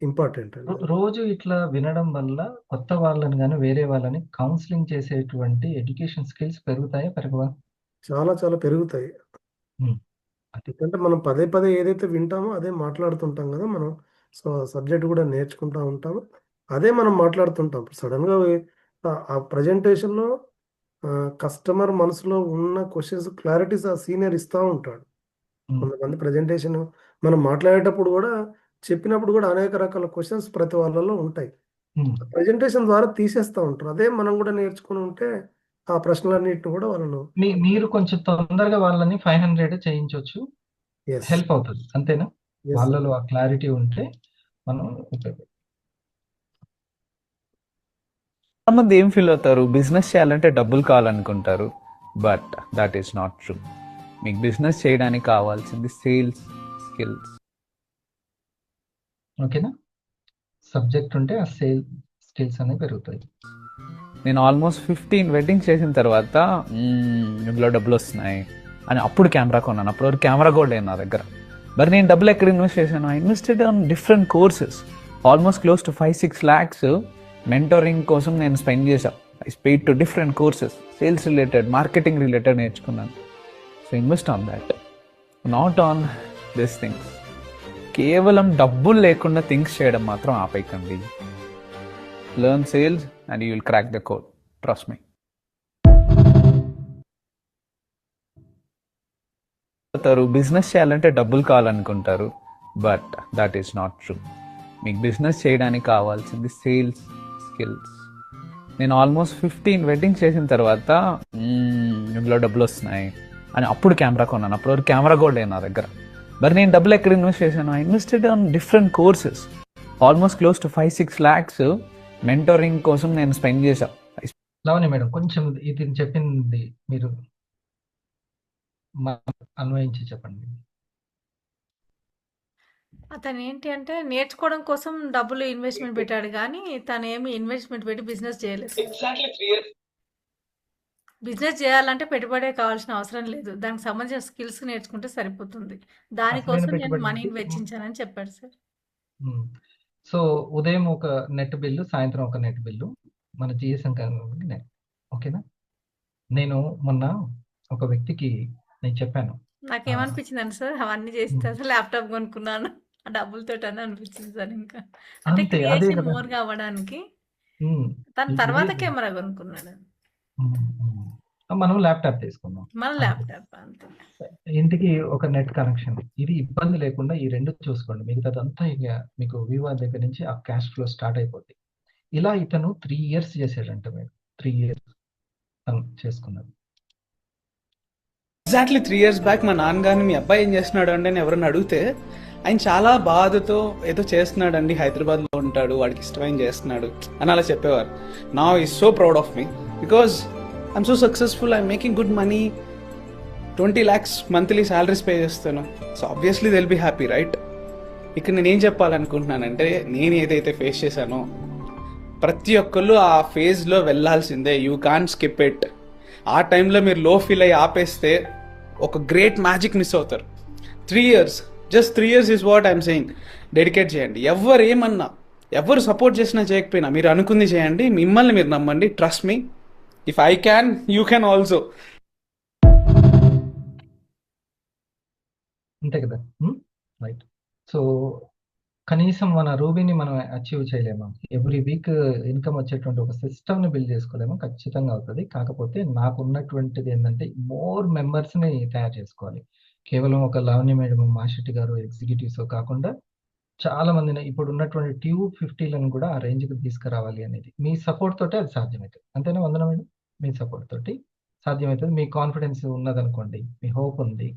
ఇంపార్టెంట్ అండి. రోజు ఇట్లా వినడం వల్ల కొత్త వాళ్ళని కానీ వేరే వాళ్ళని కౌన్సిలింగ్ చేసేటువంటి ఎడ్యుకేషన్ స్కిల్స్ పెరుగుతాయా పెరగవా? చాలా చాలా పెరుగుతాయి. ఉమ్. ఎందుకంటే మనం పదే పదే ఏదైతే వింటామో అదే మాట్లాడుతుంటాం కదా మనం. సో సబ్జెక్ట్ కూడా నేర్చుకుంటూ ఉంటాము, అదే మనం మాట్లాడుతుంటాం. సడన్గా ఆ ప్రజెంటేషన్లో కస్టమర్ మనసులో ఉన్న క్వశ్చన్స్ క్లారిటీస్ ఆ సీనియర్ ఇస్తూ ఉంటాడు. కొంతమంది ప్రజెంటేషన్ మనం మాట్లాడేటప్పుడు కూడా చెప్పినప్పుడు కూడా అనేక రకాల క్వశ్చన్స్ ప్రతి వాళ్ళలో ఉంటాయి. ప్రజెంటేషన్ ద్వారా తీసేస్తూ ఉంటారు. అదే మనం కూడా నేర్చుకుని ఉంటే ఆ ప్రశ్నలన్నిటిని కూడా వాళ్ళను మీరు కొంచెం తొందరగా వాళ్ళని 500 చేయించవచ్చు, ఎస్ హెల్ప్ అవుతుంది. అంతేనా? ఎస్ వాళ్ళలో ఆ క్లారిటీ ఉంటే మనం ఉపయోగపడుతుంది. చాలా మంది ఏం ఫీల్ అవుతారు, బిజినెస్ చేయాలంటే డబ్బులు కావాలనుకుంటారు. But that is not true. మీకు బిజినెస్ చేయడానికి కావాల్సింది సేల్స్ స్కిల్స్. ఓకేనా? సబ్జెక్ట్ ఉంటే ఆ సేల్ స్కిల్స్ అనేవి పెరుగుతాయి. నేను ఆల్మోస్ట్ 15 వెడ్డింగ్స్ చేసిన తర్వాత ఇందులో డబ్బులు వస్తున్నాయి అని అప్పుడు కెమెరా కొన్నాను. అప్పుడు వరకు కెమెరా కూడా లేదు నా దగ్గర. మరి నేను డబ్బులు ఎక్కడ ఇన్వెస్ట్ చేశాను? I invested on different courses. Almost close to 5-6 lakhs mentoring కోసం నేను స్పెండ్ చేశాను. I paid to different courses, sales related, marketing related నేర్చుకున్నాను. So invest on that, not on this things. కేవలం డబ్బులు లేకుండా థింగ్స్ చేయడం మాత్రం ఆపేయకండి. Learn sales and you will crack the code. Trust me. Business చేయాలంటే డబ్బులు కావాలనుకుంటారు. But that is not true. మీకు బిజినెస్ చేయడానికి కావాల్సింది సేల్స్ స్కిల్స్. నేను ఆల్మోస్ట్ 15 వెడ్డింగ్స్ చేసిన తర్వాత ఇందులో డబ్బులు వస్తున్నాయి అని అప్పుడు కెమెరా కొన్నాను. అప్పుడు వరకు కెమెరా కూడా లేదు నా దగ్గర. మరి నేను డబ్బులు ఎక్కడ ఇన్వెస్ట్ చేశాను? I invested on different courses. Almost close to 5-6 lakhs mentoring కోసం నేను స్పెండ్ చేశాను. లావణ్య మేడం, కొంచెం ఇది చెప్పింది మీరు అన్వయించి చెప్పండి. అతను ఏంటి అంటే నేర్చుకోవడం కోసం డబ్బులు ఇన్వెస్ట్మెంట్ పెట్టాడు కానీ తను ఏమి ఇన్వెస్ట్మెంట్ పెట్టి బిజినెస్ చేయలేదు. బిజినెస్ చేయాలంటే పెట్టుబడే కావాల్సిన అవసరం లేదు. దానికి సంబంధించిన స్కిల్స్ నేర్చుకుంటే సరిపోతుంది. దానికోసం అసలైన నేను పెట్టుబడి మనీని వెచ్చించానని చెప్పాడు సార్. సో ఉదయం ఒక నెట్ బిల్లు, సాయంత్రం ఒక నెట్ బిల్లు, మన జిఎస్ఎం నెట్. ఓకేనా? నేను మొన్న ఒక వ్యక్తికి నేను చెప్పాను. నాకేమనిపించిందండి సార్, అవన్నీ చేసిన తర్వాత ల్యాప్టాప్ కొనుక్కున్నాను ఆ డబ్బులతో అని అనిపించింది సార్. ఇంకా అంటే అంతే, అదే క్రియేషన్ కదా. మోర్గా అవ్వడానికి ఉమ్, తను ఇది తర్వాత కెమెరా కొనుక్కున్నాడు. మనం ల్యాప్టాప్ తీసుకున్నాం. మన అంతే. ల్యాప్టాప్ అంతే. ఇంటికి ఒక నెట్ కనెక్షన్, ఇది ఇబ్బంది లేకుండా ఈ రెండు చూసుకోండి. మిగతాదంతా ఇక మీకు వివా దగ్గర నుంచి ఆ క్యాష్ ఫ్లో స్టార్ట్ అయిపోద్ది. ఇలా ఇతను 3 years చేశాడంట. మీరు 3 years తను చేసుకున్నాడు. ఎగ్జాక్ట్లీ 3 years బ్యాక్ మా నాన్నగారిని మీ అబ్బాయి ఏం చేస్తున్నాడు అంటే అని ఎవరైనా అడిగితే ఆయన చాలా బాధతో ఏదో చేస్తున్నాడండి, హైదరాబాద్లో ఉంటాడు, వాడికి ఇష్టమైన చేస్తున్నాడు అని అలా చెప్పేవారు. నా is so proud of me because I'm so successful, I'm making good money, 20 lakhs monthly salaries pay చేస్తాను. So obviously will be happy, right? ఇక్కడ నేనేం చెప్పాలనుకుంటున్నానంటే, నేను ఏదైతే ఫేస్ చేశానో ప్రతి ఒక్కళ్ళు ఆ ఫేజ్లో వెళ్ళాల్సిందే. You can skip it. ఆ టైంలో మీరు లో ఫీల్ అయ్యి ఆపేస్తే ఒక గ్రేట్ మ్యాజిక్ మిస్ అవుతారు. 3 years, just 3 years is what I'm saying. Dedicate చేయండి. ఎవరు ఏమన్నా, ఎవరు సపోర్ట్ చేసినా చేయకపోయినా మీరు అనుకుంది చేయండి. మిమ్మల్ని మీరు నమ్మండి. Trust me, if I can you can also. అంతే కదా? రైట్. సో కనీసం మన రూబీని మనం అచీవ్ చేయలేము. ఎవ్రీ వీక్ ఇన్కమ్ వచ్చేటువంటి ఒక సిస్టమ్ని బిల్డ్ చేసుకోలేము. ఖచ్చితంగా అవుతుంది. కాకపోతే నాకు ఉన్నటువంటిది ఏంటంటే మోర్ మెంబర్స్ని తయారు చేసుకోవాలి. కేవలం ఒక లావణ్య మేడం, మాషెట్టి గారు ఎగ్జిక్యూటివ్స్ కాకుండా చాలా మందిని ఇప్పుడు ఉన్నటువంటి ట్యూబ్ 50లను కూడా ఆ రేంజ్కి తీసుకురావాలి అనేది మీ సపోర్ట్ తోటే అది సాధ్యమవుతుంది. అంతేనా వందన మేడం? మీ సపోర్ట్ తోటి సాధ్యమవుతుంది. మీ కాన్ఫిడెన్స్ ఉన్నదనుకోండి, మీ హోప్ ఉంది,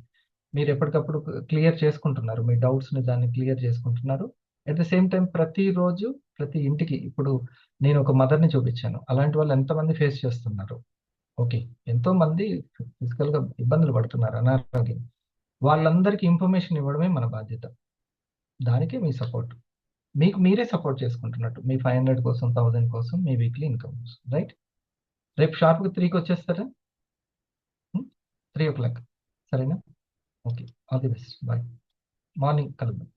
మీరు ఎప్పటికప్పుడు క్లియర్ చేసుకుంటున్నారు, మీ డౌట్స్ని దాన్ని క్లియర్ చేసుకుంటున్నారు. అట్ ద సేమ్ టైం ప్రతిరోజు ప్రతి ఇంటికి ఇప్పుడు నేను ఒక మదర్ని చూపించాను. అలాంటి వాళ్ళు ఎంతమంది ఫేస్ చేస్తున్నారు? ఓకే, ఎంతో మంది ఫిజికల్గా ఇబ్బందులు పడుతున్నారు అనారోగ్యం. వాళ్ళందరికీ ఇన్ఫర్మేషన్ ఇవ్వడమే మన బాధ్యత. దానికే మీ సపోర్ట్. మీకు మీరే సపోర్ట్ చేసుకుంటున్నట్టు మీ 500 కోసం, 1000 కోసం, మీ వీక్లీ ఇన్కమ్ కోసం. రైట్? రేపు షార్ప్గా 3కి వచ్చేస్తారా? 3 o'clock సరేనా? Okay, all the best. Bye. Morning కలుద్దాం.